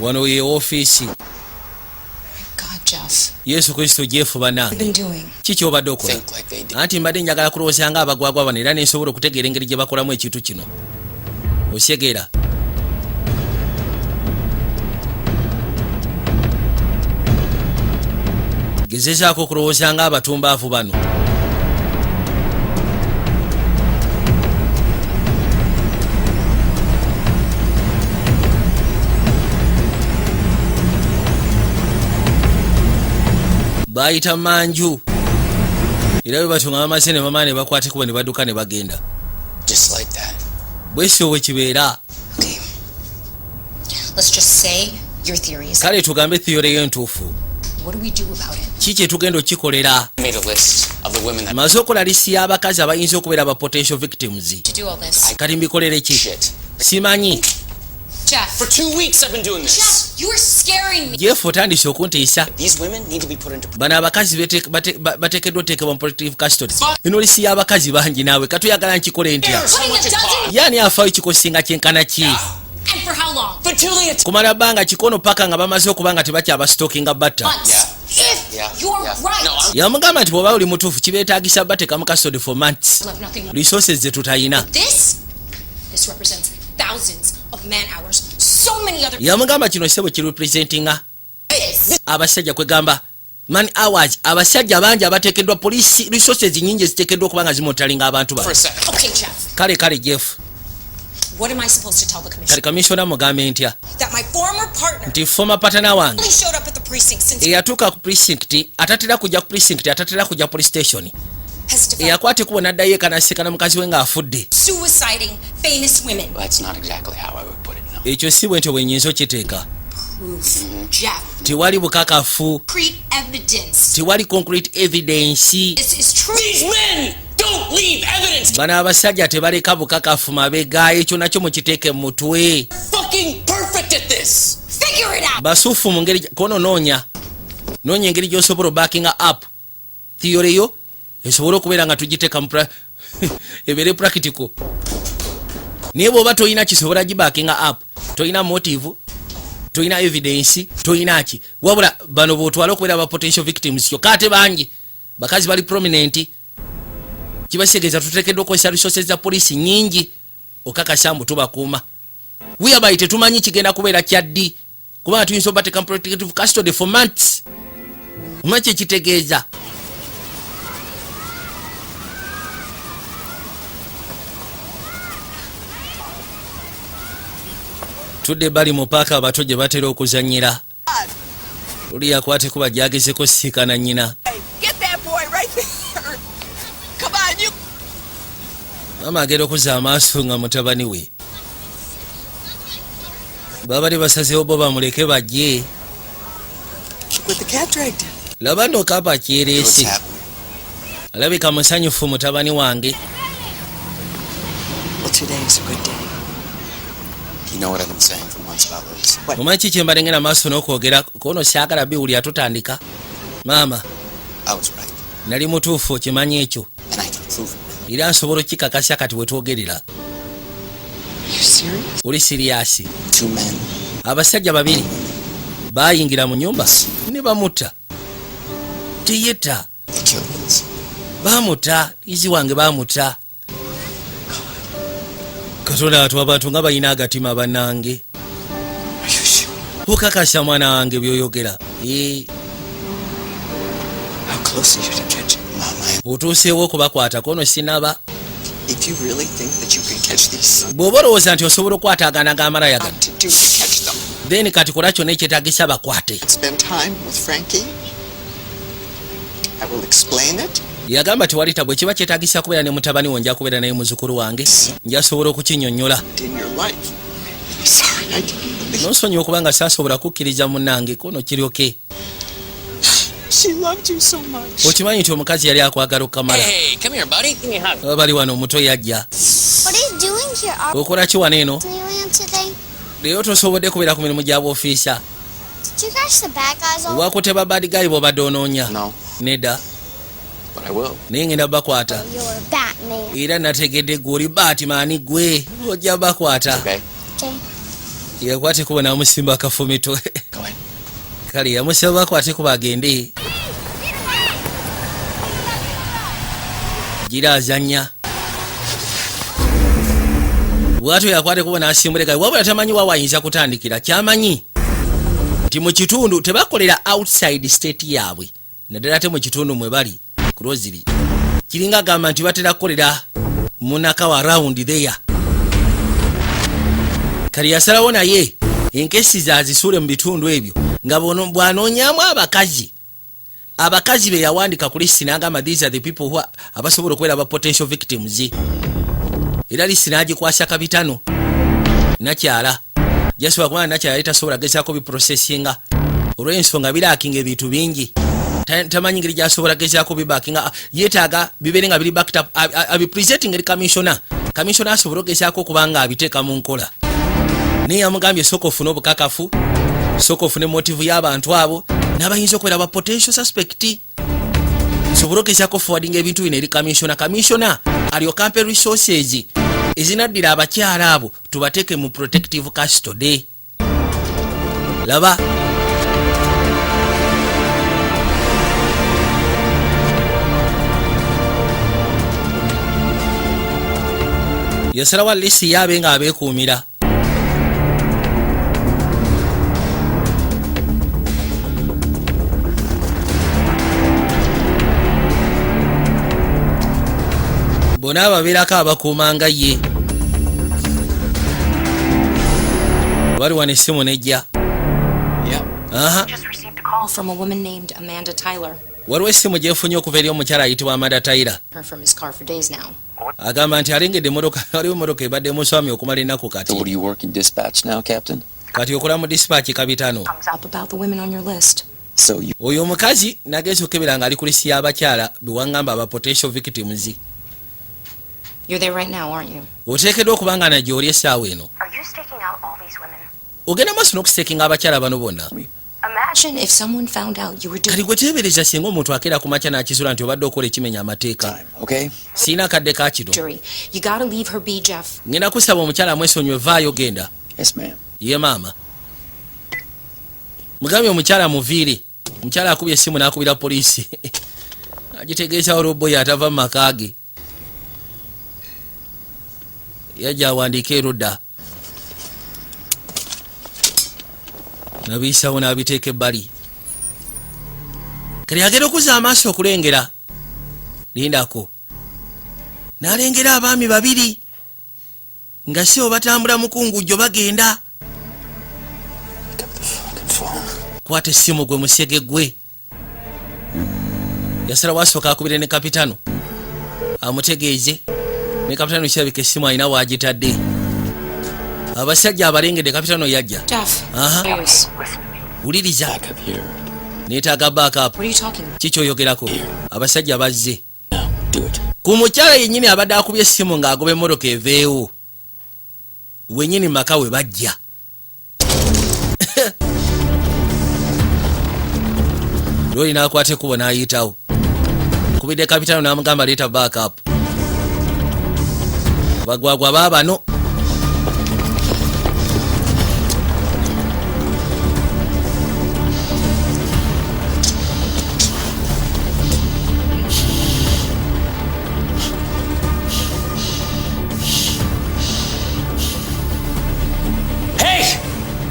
wano ye ofiisi. God, Jeff. Yesu Kristo jeefuba nange. What have you been doing? Kiki obadde okola? Think like they did. Anti mbadde njagala kulowooza nga abagwagwa bano era nensobola okutegeera engeri gye bakolamu ekintu kino. Osyegera. Gezezaako okulowooza nga abatumbaavu bano. Bayita manju. Era bwe batyo nga bamaze ne bamaana ne bakwateko ne badduka ne bagenda. Just like that. Bwesyo bwe kibeera. Okay. Let's just say your theory is. Kale tugambe theory y'entuufu. What do we do about it? Ki kye tugenda okikolera? I made a list of the women that Maze okola lisi y'abakazi abayinza okubeera ba potential victims. To do all this. Kati mbikolere ki? shit. Simanyi. Jeff. For 2 weeks I've been doing this. Jeff, you are scaring me. Jeff otandise okuntiisa. These women need to be put into bano abakazi bateekeddwa oteekebwa mu protective custody. eno lisi y'abakazi bangi naawe katuyagala nkikole ntya. yaani afaayo kikosinga kyenkana ki. And for how long? For 2 weeks. kumala bbanga kikono paka nga bamaze okuba nga tebakyabasitookinga batta. If you're right. yamugamba nti bw'oba oli mutuufu kibeetaagisa bateeka mu custody for months. Love nothing more. resources ze tutayina. This represents thousands of man hours. So many other yamugamba kino sebo kirepresentinga this. abasajja kwegamba man hours abasajja bangi abateekeddwa police resources nyingi ziteekeddwa okuba nga zimotalinga abantu For a ba. second. Okay, Jeff. kale Jeff What am I supposed to tell the commission? kale commissioner mugambe ntya That my former partner nti former partner wange only showed up at the precinct since eyatuuka ku precinct atatera kujja ku precinct atatera kujja police station has developed eyakwata ekubo n'addayo ekanasikana mukazi we ng'afudde. suiciding famous women. That's not exactly how I would put it, no. ekyo si bwe ntyo bwe nnyinza okiteeka. Proof. Jeff. tewali bukakafu, Concrete evidence. tewali concrete evidence. This is true. These men don't leave evidence. bano abasajja tebaleka bukakafu mabega, ekyo nakyo mukiteeke mu mutwe. Fucking perfect at this. Figure it out. basuufu mu ngeri kono noonya engeri gy'osobola backinga up theory yo esobola okubeera nga tugiteeka mu ebeere practical. naye bw'oba toyina kisobola gibackinga up, toyina motive, toyina evidence, toyina ki, wabula bano bw'otwala okubeera ba potential victims kyokka ate bangi bakazi bali prominent. kibasegeeza tuteekeddwa okukozesa resources za poliisi nyingi okakasa mbu tubakuuma. weabayi tetumanyi kigenda kubeera kyaddi kubanga tuyinza obateeka mu protective custody for months. omanyi kyekitegeeza. tudde bali mu paaka abato gye batera okuzannyira. oli yakwate kuba gyagezeko siikana nnyina. maama agenda okuza amaaso nga mutabani we babali basazeewo bo bamuleke bajje. laba nno kapa kyereese alabika musanyufu mutabani wange. You know what I've been saying for months about Liz. omanyi ki kye mbalengera maaso n'okwogera kono saagala biwuli atutandika. maama I was right. nali mutuufu okimanyi ekyo And I can prove it. era nsobola okikakasa kati wetwogerera. oli siriyasi. 2 men. abasajja babiri bayingira mu nyumba ne bamutta. teyetta They killed Liz. bamutta. izi wange bamutta. katonda atu abantu nga balina agatima bannange. okakasa mwana wange byoyogera. How close are you to catching Mama? otuuseewo okubakwata kono sinaba. If you really think that you can catch these, bw'oba olowooza nti osobola okwatagana g'amalayagana what to do to catch them? then kati kola kyonna ekyetaagisa bakwate. Spend time with Frankie. I will explain it. yagamba tewali bwe kiba kyetaagisa kubeera ne mutabani wo nja kubeera naye muzzukulu wange njasobola okukinnyonnyola. In your life. I'm sorry, I didn't believe. n'onsonyiwa okuba nga saasobola kukkiriza munnange kono kiryoke. She loved you so much. okimanyi nti omukazi yali akwagala okukamala. Hey, come here, buddy. Give me a hug. bali wano omuto yajja. What are you doing here? Are okola ki wano eno? Disneyland today? leero tosobodde kubeera ku mirimu gya bwofiisa. Did you catch the bad guys all? wakuteba badigayi bw'obadde onoonya. No, nedda but I will. naye ngenda bakwata. You're Batman. era nategedde gwe oli baatimaani gwe ojja bakwata. Okay. Okay. yakwate kuba namusimba akafumito. Go ahead. kale yamusaba bakwate kuba agende. gira azannya. bwatyo yakwate kuba n'asimbula gayi wabula tamanyi waawayinza kutandikira. kyamanyi nti mu kitundu tebakolera outside state yaabwe naddala ate mu kitundu mwe bali ku Rosary kiringa gamba nti batera kukolera munaka wa round there. kali yasalawo naye enkesi zazisuule mu bitundu ebyo nga bw'anoonyaamu abakazi be yawandika ku lisi n'agamba these are the people who abasobola okubeera ba potential victims. era lisi n'agikwasa kabitano nakyala jasobola kubanga nakyala tasobola gezaako biprocesinga olw'ensonga biraakinga ebintu bingi. tamanyi ngeri gyasobola gezaako bibakinga yeetaaga bibeere nga biri backed up abipresenting eri commissioner asobola ogezaako okuba nga abiteeka mu nkola. naye yamugambye sooka ofune obukakafu, sooka ofune motivu y'abantu abo n'abayinza okubeera ba potential suspect. Sobora okgezaako forwarding ebintu bino eri kamisona alyoka ampe resources ezinaddira abakyala abo tubateeke mu protective custody. Laba yasalawo alisi yaabe nga abeekuumira. Bona ababeerako abakuumanga ye. Bali wane essimu nejja. Just received a call from a woman named Amanda Tyler. Waliwo essimu gyefunye okuva eri omukyala ayitibwa Amanda Tyler. Her from his car for days now. Agamba nti alengedde waliwo emmotoka ebadde muswami okumala ennaku kati. So what do you work in dispatch now, Captain? Kati okola mu dispatch kabitano. Comes up about the women on your list. So you... Oyo omukazi nagenza okukebera nga ali ku lisi y'abakyala bewaŋŋamba aba potential victims. You're there right now, aren't you? Oteekeddwa okuba nga najjo oli essaawa eno. Are you staking out all these women? Ogenda maaso n'okuseekinga abakyala bano bonna. Imagine if someone found out you were doing... Kati gwe teebereza singa omuntu akeera ku makya n'akizula nti obadde okola ekimenya amateeka. Okay? Siina kadde ka kino. Jury, you gotta leave her be, Jeff. Ngenda kusaba omukyala amwesonyiwe vaayo genda. Yes, ma'am. Ye maama. Mugambye omukyala muviire. Omukyala akubye essimu n'akubira poliisi. Agitegeeza olw'obboyi atava mu maka ge. Yajja awandiika erudda. Nabiisawo n'abiteeka ebbali. Kale agenda okuzza amaaso okulengera. Lindako. N'alengera abaami babiri. Nga si obatambula mukungujjo bagenda. Kwata essimu gwe musege gwe. Yasalawo asooka akubire ne kapitano. Amutegeeze. Ne kapitano kirabika essimu alina waagitadde. Abasajja abalengedde kapitano yajja. Jeff, Aha. Wuliriza. Back up here. Neetaaga backup. what are you talking about? Kikyoyogerako. Abasajja bazze. No, do it. Ku mukyala yennyini abadde akubye essimu ng'agoba emmotoka eveewo. Wennyini maka we bajja. Lwoli n'akwata ekkubo n'ayitawo. Kubidde kapitano n'amugamba leeta backup. Bagwagwa baabano.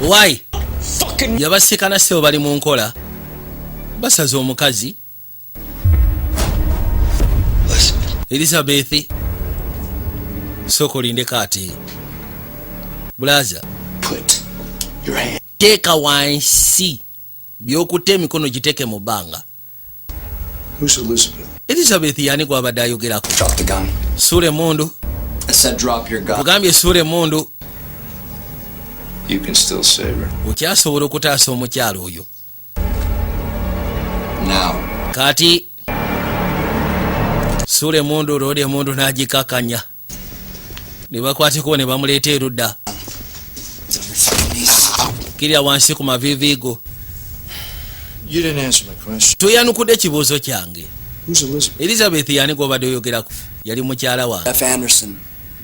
Why? Yabasekana sebo bali mu nkola. Basaza omukazi. Elizabeth. Soko lindeka ate. Blaza. Put your hand. Teka wansi. Byokutte emikono giteke mu bbanga. Who's Elizabeth? Elizabeth yani gwabadde ayogerako. Drop the gun. Sule mundu. I said drop your gun. Mugambye sule mundu. You can still save her. Okyasobola okutaasa omukyalo oyo. Now. Kati. Sule mundu rode mundu n'agikakanya. Ne bakwateko ne bamuleeta erudda. Kirya wansi ku maviiviigo. You didn't answer my question. Toyanukudde ekibuuzo kyange. Who's Elizabeth? Elizabeth yani gw'obadde oyogerako. Yali mukyala wange. F. Anderson,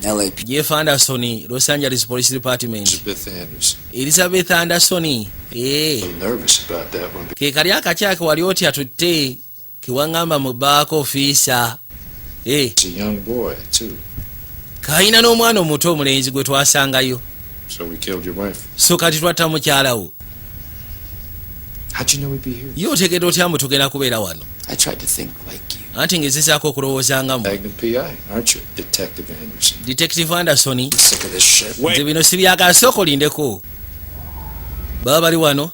LAP. Jeff Anderson, Los Angeles Police Department. Elizabeth Anderson. Elizabeth Anderson. I'm nervous about that one. Ke kali akakyake wali oti atutte kiwaŋŋamba mu back officer. It's a young boy, too. Kayina n'omwana omuto omulenzi gwe twasangayo. So we killed your wife. So kati twatta mukyalawo. How'd you know we'd be here? Ye otegedde otya mbu tugenda kubeera wano? I tried to think like you. Anti ngezezaako okulowoozangamu. Magnum P.I., aren't you? Detective Anderson. Detective Anderson. I'm sick of this shit. Nze bino sibyagala, sooka olindeko. Baba bali wano.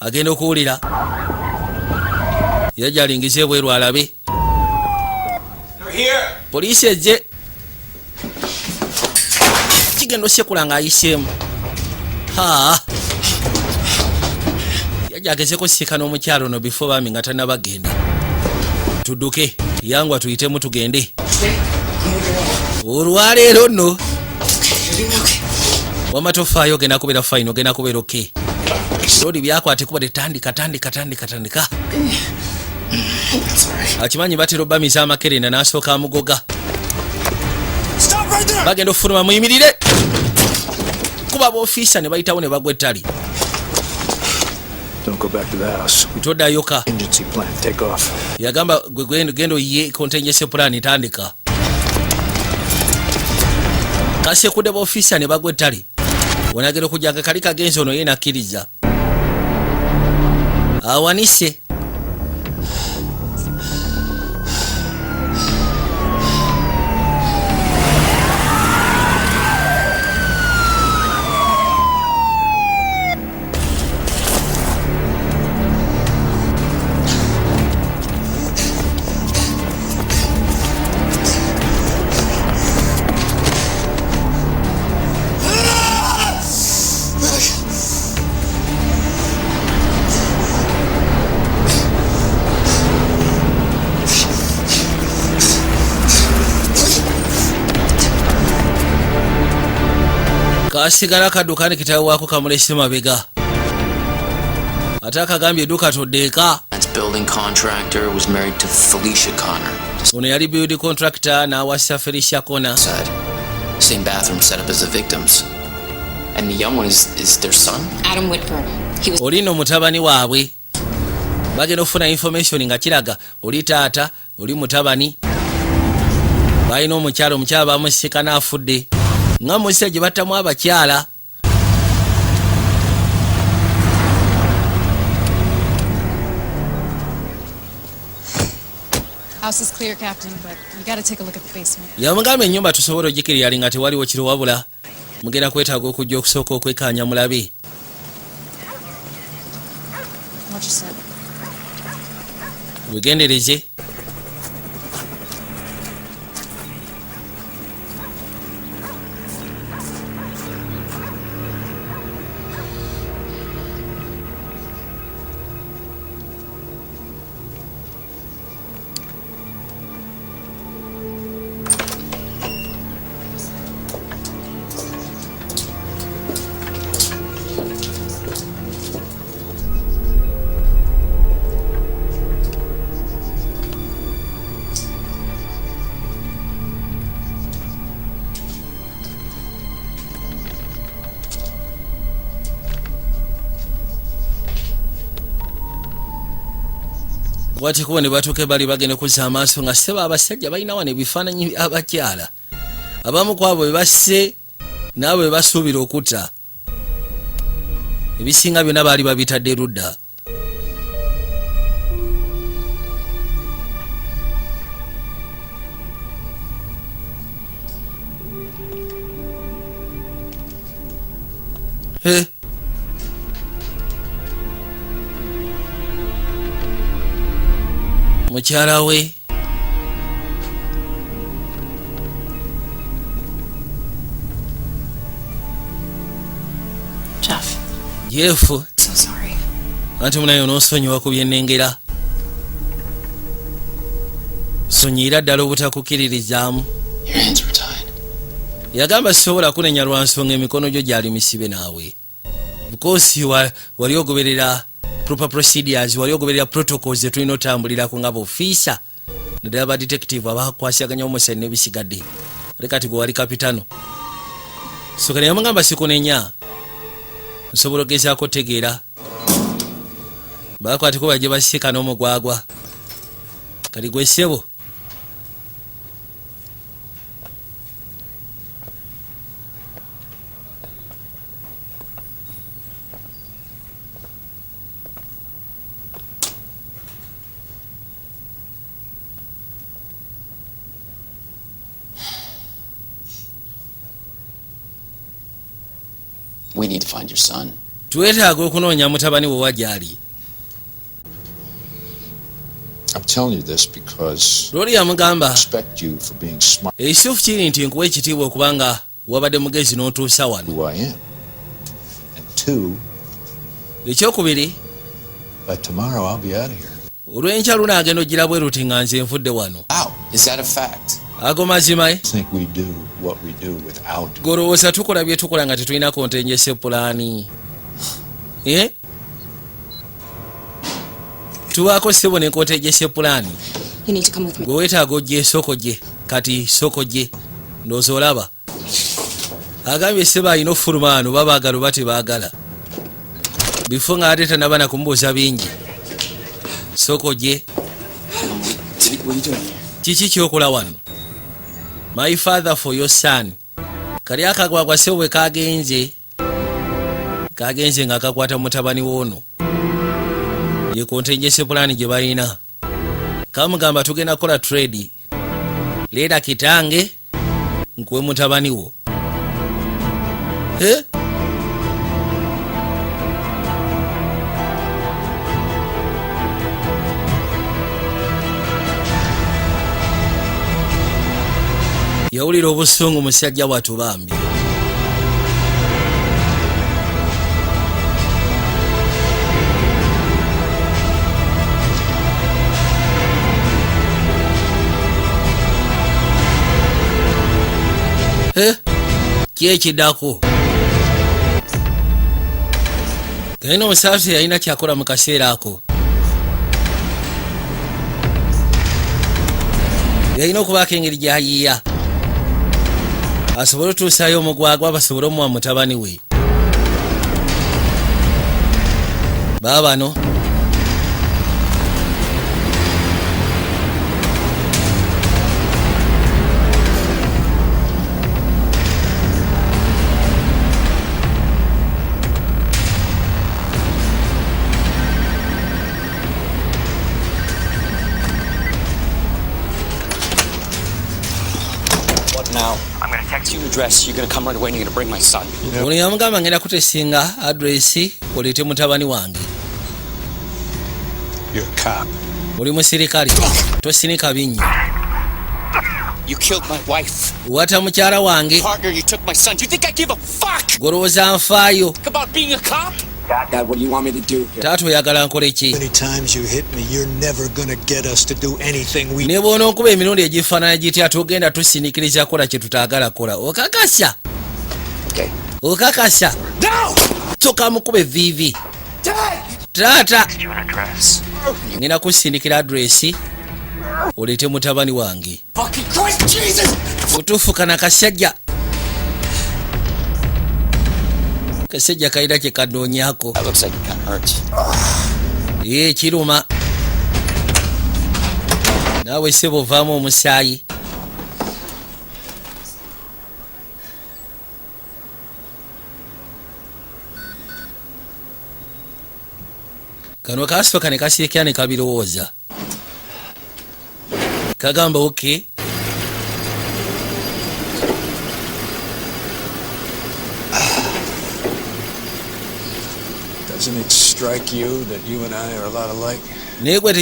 Agenda okuwulira. Yajja alingize ebweru alabe. Poliisi ejje. Kigenda osekula ng'ayiseemu. Yajja agezeko sika n'omukyalo ono before bami nga tannabagenda. Tudduke, yangwa tuyitemu tugende. Olwaleero nno. wamatofaayo genda kubeera fine ogenda kubeera okay. Lodi byakwate kuba tandika. Akimanyi batera obamiza amakerenda n'asooka amugoga. Bagenda ofuluma muyimirire. Kuba b'ofiisa ne bayitawo ne bagwa ettali. Toddayoka. Yagamba genda oyiye contingency plan tandika. Kasi ekudde b'ofiisa ne bagwa ettali. Wonagera okujjaga kali kagenzi ono ye nakkiriza. Awanise. Kasigala kadukani kitabu wako kamulesi mabega. Ataka gambye eduka todeka. That building contractor was married to Felicia Connor. Ono yali building contractor na wasa Felicia Connor. Same bathroom setup as the victims. And the young one is their son? Adam Whitburn. He was... Olino mutabani waabwe. Bagenda ofuna information nga kiraga oli taata, oli mutabani. Bayina omukyalo bamusika n'afudde. Nga musika gye battamu abakyala. House is clear, Captain, but you gotta take a look at the basement. Yamugamba ennyumba tusobola ogikiri yali nga tewaliwo kiri wabula. Mugenda kwetaaga okujja okusooka okwekkaanya mulabe. What you said. Wegendereze. Wati kuwa ne batuke bali bagenda kuzza amaaso nga seba abasajja balina wano ebifaananyi abakyala. Abamu kwabo bwe basse nabo bwe basuubira okutta. Ebisinga byonna baali babitadde ludda. Mukyala we Jeff. So sorry. Anti munayo n'osonyiwa ku byennengera. Sonyiira ddala obutakukiririzaamu. Your hands were tied. Yagamba sisobola kunenya lwa nsonga emikono gyo gyali misibe naawe. Because wali ogoberera proper procedures, wali ogoberera protocols tulina otambulirako nga b'ofiisa. Naddala ba detective abakwasaganya omusajja n'ebisigadde. Kati gwe wali kapitano. So kane yamugamba sikunenya. Nsobola ogezaako tegeera. Bakwatiko bajje basika n'omugwagwa. Kati gwe ssebo. We need to find your son. Twetaaga okunoonya mutabani we wajali. I'm telling you this because Lori yamugamba. I respect you for being smart. Ekituufu kiri nti nkuwa ekitiibwa okubanga wabadde mugezi n'otuusa wano. Who I am. And two, ekyokubiri, by tomorrow I'll be out of here. olw'enkya lunaagenda ogira bwe ruti nga nze nfudde wano. Wow, is that a fact? ago mazima think we do what we do without. Golowooza tukola bye tukola nga tetulina kontenjese pulaani. Tubaako ssebo ne kontenjese pulaani. You need to come with me. Gwe weetaaga ojje soko gye. Kati soko gye. Ndowooza olaba. Agambye ssebo alina ofuluma ano babaagala oba tebaagala. Bifo nga ate tanaba na kumubuuza bingi. Soko gye. What are you doing here? Kiki kyokola wano? My father for your son. Kali akagwagwa ssebo bwe kagenze nga kakwata mutabani woono. Ye kontenjese pulaani gye balina. Kamugamba tugenda kola trade. Leeta kitange nkuwe mutabani wo. Yawulira obusungu musajja bw'atubambye. Ki ekiddako? Galina omusaafi yalina kyakola mu kaseera ako. Yalina okubaako engeri gy'ayiiya asobole otuusaayo omugwagwa basobole omuwa mutabani we. Baabano Now, I'm going to text you an address. You're going to come right away and you're going to bring my son. ono yamugamba ngenda kutesinga adresi oleete mutabani wange. You're a cop. Oli musirikale tosinika binnya. You killed my wife. Wata mukyala wange. Partner, you took my son. Do you think I give a fuck Golowooza nfaayo. about being a cop? Dad, what do you want me to do here? Taata oyagala nkole ki? Many times you hit me, you're never gonna get us to do anything we. Ne bw'ona okuba emirundi egifaanana gitya tugenda tusinikiriza kola kye tutaagala kola. Okakasa? Okay. Okakasa? No! Soka mukube vivi. Taata! Ngenda kusindikira adresi oleete mutabani wange. Fucking Christ Jesus! Butuufu kana kasajja. Kasajja kalina kye kanoonyaako. That looks like it kind of hurts. Kiruma. Naawe ssebo ovaamu omusaayi. Kano kasooka ne kasirekera ne kabirowooza. Kagamba okay. Doesn't it strike you that you and I are a lot alike? Naye gwe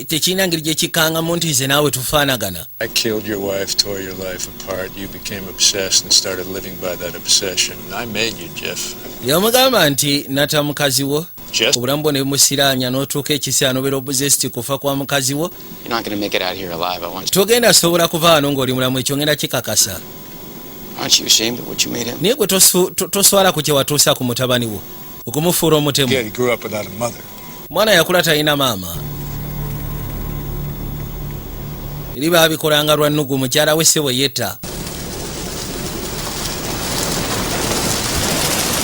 tekirina ngeri gye kikangamu nti nze naawe tufaanagana. I killed your wife, tore your life apart. You became obsessed and started living by that obsession. I made you, Jeff. Yamugamba nti nata mukazi wo. Just Obulamu bwo ne bumusiraanya n'otuuka ekiseera n'obeera obuzesiti kufa kwa mukazi wo. You're not going to make it out of here alive. I want you. Togenda sobola kuva wano ng'oli mulamu, ekyo ngenda kikakasa. Aren't you ashamed of what you made him? Naye gwe toswala ku kye watuusa ku mutabani wo okumufuula omutemu. he grew up without a mother. Mwana yakula talina maama. Eri baabikolanga lwa nnugu mukyala we ssebo yetta.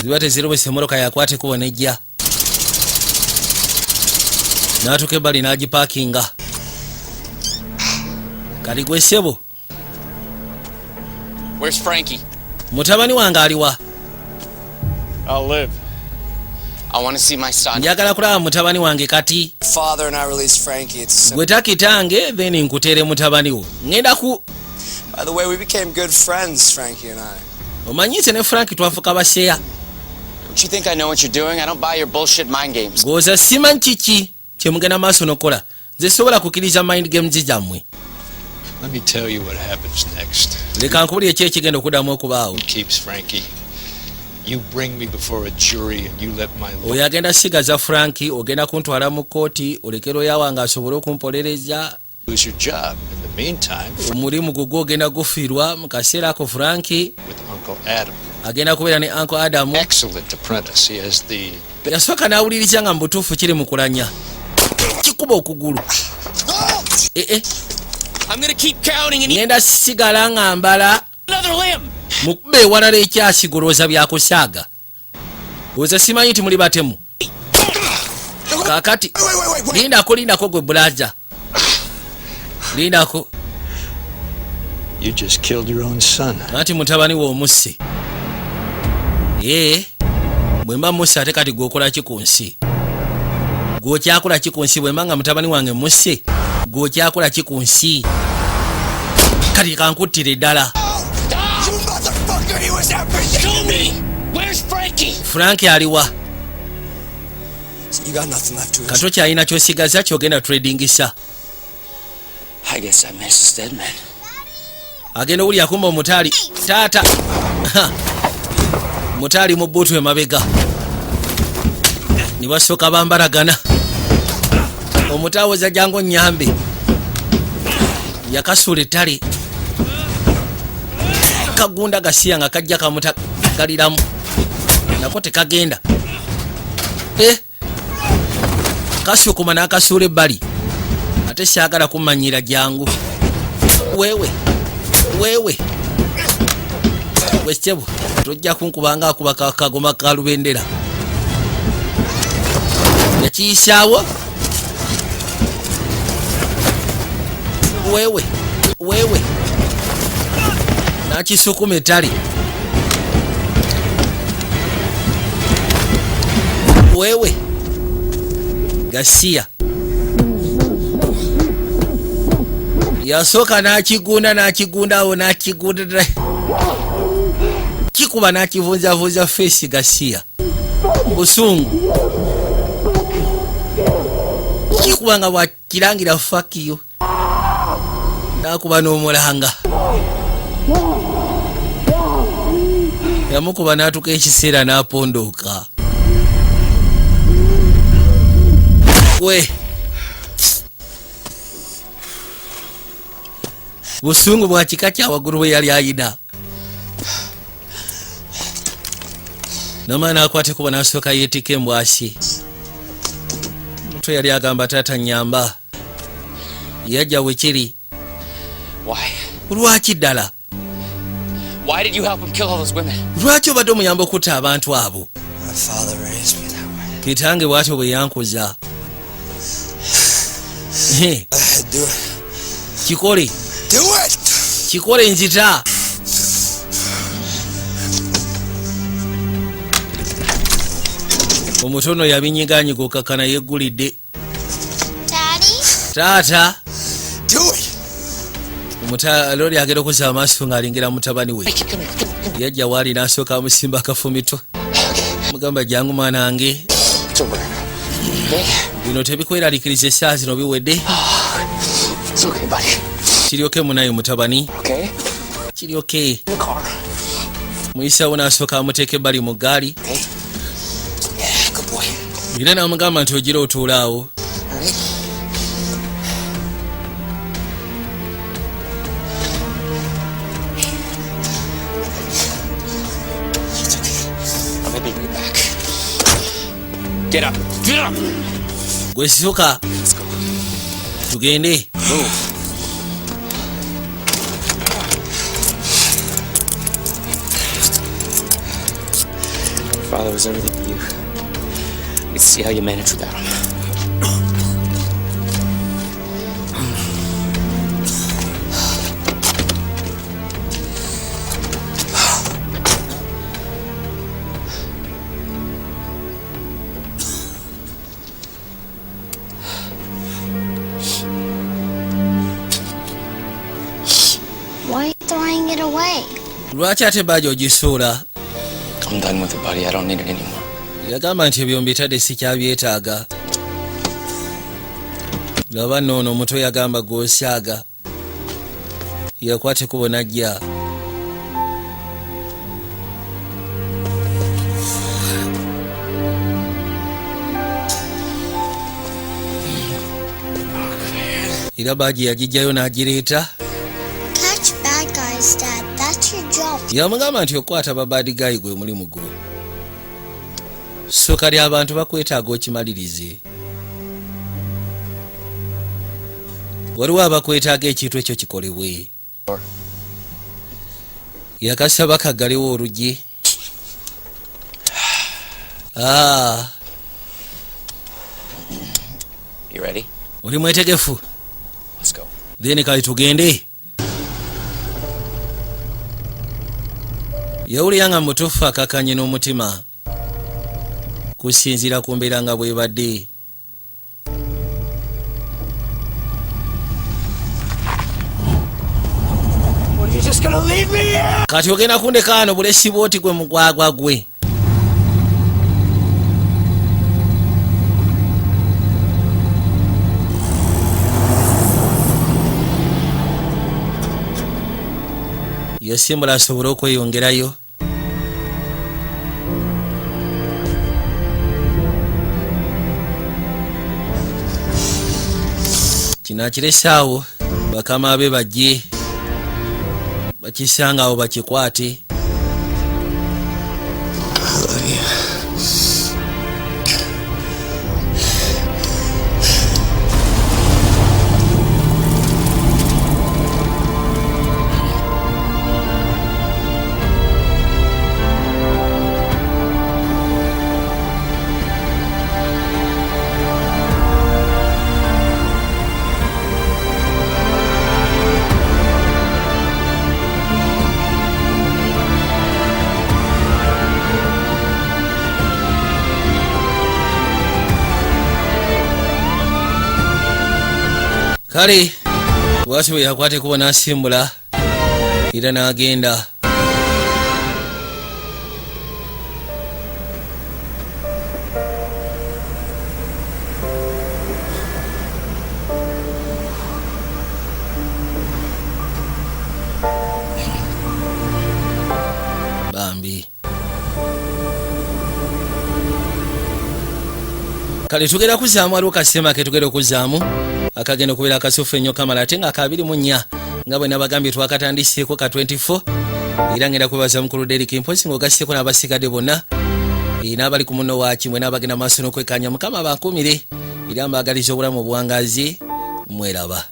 Ziba tezirobese emmotoka yakwata ekubo nejja. N'atuuka ebbali n'agipaakinga. Kati gwe ssebo. Where's Frankie? Mutabani wange aliwa? I'll live. I want to see my son. Njagala kulaba mutabani wange kati. Father and I released Frankie. It's Gwe takitange then nkuteere mutabani wo. Ngenda ku. by the way, we became good friends, Frankie and I. Omanyise ne Frank twafuka baseya. Don't you think I know what you're doing? I don't buy your bullshit mind games. Goza simanyi kiki kye mugenda maaso n'okola. Nze sobola kukkiriza mind games zammwe. Let me tell you what happens next. Leka nkubulire ki ekigenda okuddamu okubaawo. Keeps Frankie. You bring me before a jury and you let my Oyo agenda sigaza Frank, ogenda kuntwala mu kkooti olekera oyawange asobole okumpolereza. lose your job in the meantime, omulimu gugwo ogenda gufiirwa mu kaseera ako Frankie with Uncle Adam. agenda kubeera ne Uncle Adam. Excellent apprentice. He has the... Yasooka n'awuliriza nga mu butuufu kiri mu kulanya. Kikuba okugulu. Ngenda sigala nga mbala mukube ewalala ekyasigolooza byakusaaga. Oza simanyi nti muli batemu. Kakati lindako gwe bulaza. Lindako. You just killed your own son. Nati mutabani wo omusse. Bwe mba musse ate kati gwokola ki ku nsi? Gwokyakola ki ku nsi bwe mba nga mutabani wange musse? Gwokyakola ki ku nsi? Kati kankuttire ddala. Frankie aliwa? Kato kyalina kyosigaza kyogenda tradingisa. Agenda uli akumba omutali. Taata. Mutali mu bbuutu emabega. Nibasooka bambalagana. Omutawoza jangu nyambe. Yakasuula ettale. Kagunda gasiya nga kajja kamutagaliramu. Nako tekagenda. Kasukuma n'akasuula ebbali. Ate syagala kumanyira jangu. Wewe. Westebu. Tojja kunkubanga akuba kagoma ka lubendera. Yakiyisaawo. Wewe. Nakisukuma ettale. Wewe. Gasiya. Yasooka n'akigundawo n'akigunda. Kikuba n'akivunzavunza face Gasiya. Busungu. Kikuba nga bwakirangira fuck you. Nakuba n'omulanga. Yamukuba n'atuka ekiseera n'apondooka. Busungu bwa kika kya waggulu bwe yali ayina. N'amaana akwate kuba n'asooka yeetika embwasi. Mutwe yali agamba taata nyamba. Yajja we kiri. Lwaki ddala? Why did you help him kill all those women? Lwaki obadde omuyamba okutta abantu abo? My father raised me that way. Kitange bw'atyo bwe yankuza. Do it. Kikole. Do it! Kikole nzita. Omutono yabinyiganyiga okakana yeggulidde. Taata. Do it! Lori agenda okuza amaaso ng'alengera mutabani we. Yajja waali n'asooka amusimba akafumito. Mugamba jangu mwana wange. Bino tebikweraliikiriza essaawa zino biwedde. Kiryoke munaye mutabani. Kiryoke. Muyisawo n'asooka amuteeka ebbali mu ggaali. Era n'amugamba nti ogira otuulaawo. Get up. Gwe sisuka. Tugende. Father was everything to you. I could see how you managed without him. Why are you throwing it away? Lwaki ate baaja ogisuula? I'm done with it, buddy. I don't need it anymore. Yagamba nti ebyo mbitadde sikyabyetaaga. Laba noono omuto yagamba gw'osyaga. Yakwate kubo najja. era baagi yagijjayo n'agireeta. Catch bad guys, Dad. That's your job. Yamugamba nti okwata babaadigayi gwe mulimu gwo. So kali abantu bakwetaaga okimalirize. Waliwo abakwetaaga ekintu ekyo kikolebwe. Yakasaba kaggalewo oluggi. You ready? Oli mwetegefu? Let's go. Then kali tugende. Yawulira nga mutuufu akakanye n'omutima. Kusinziira ku mbeera nga bwebadde. Kati ogenda kundeka wano bulesi bwoti gwe mugwagwa gwe. Yasimbula asobole okweyongerayo. Kino akirese awo bakama be bajje bakisanga awo bakikwate. Kale bwati bwe yakwate kuba n'asimbula era n'agenda. Bambi. Kale tugenda kuzaamu waliwo kasema ke tugenda okuzaamu. Akagenda okubeera akasuffu ennyo kamala ate nga ka24 nga bwe nabagambye twakatandiseeko ka 24 era ngenda kwebaza mukulu Derek Mposi ng'ogasseko n'abasigadde bonna n'abali ku muno waakimwe n'abagenda maaso n'okwekkaanya Mukama abankumire era mbaagaliza obulamu obuwangazi mweraba.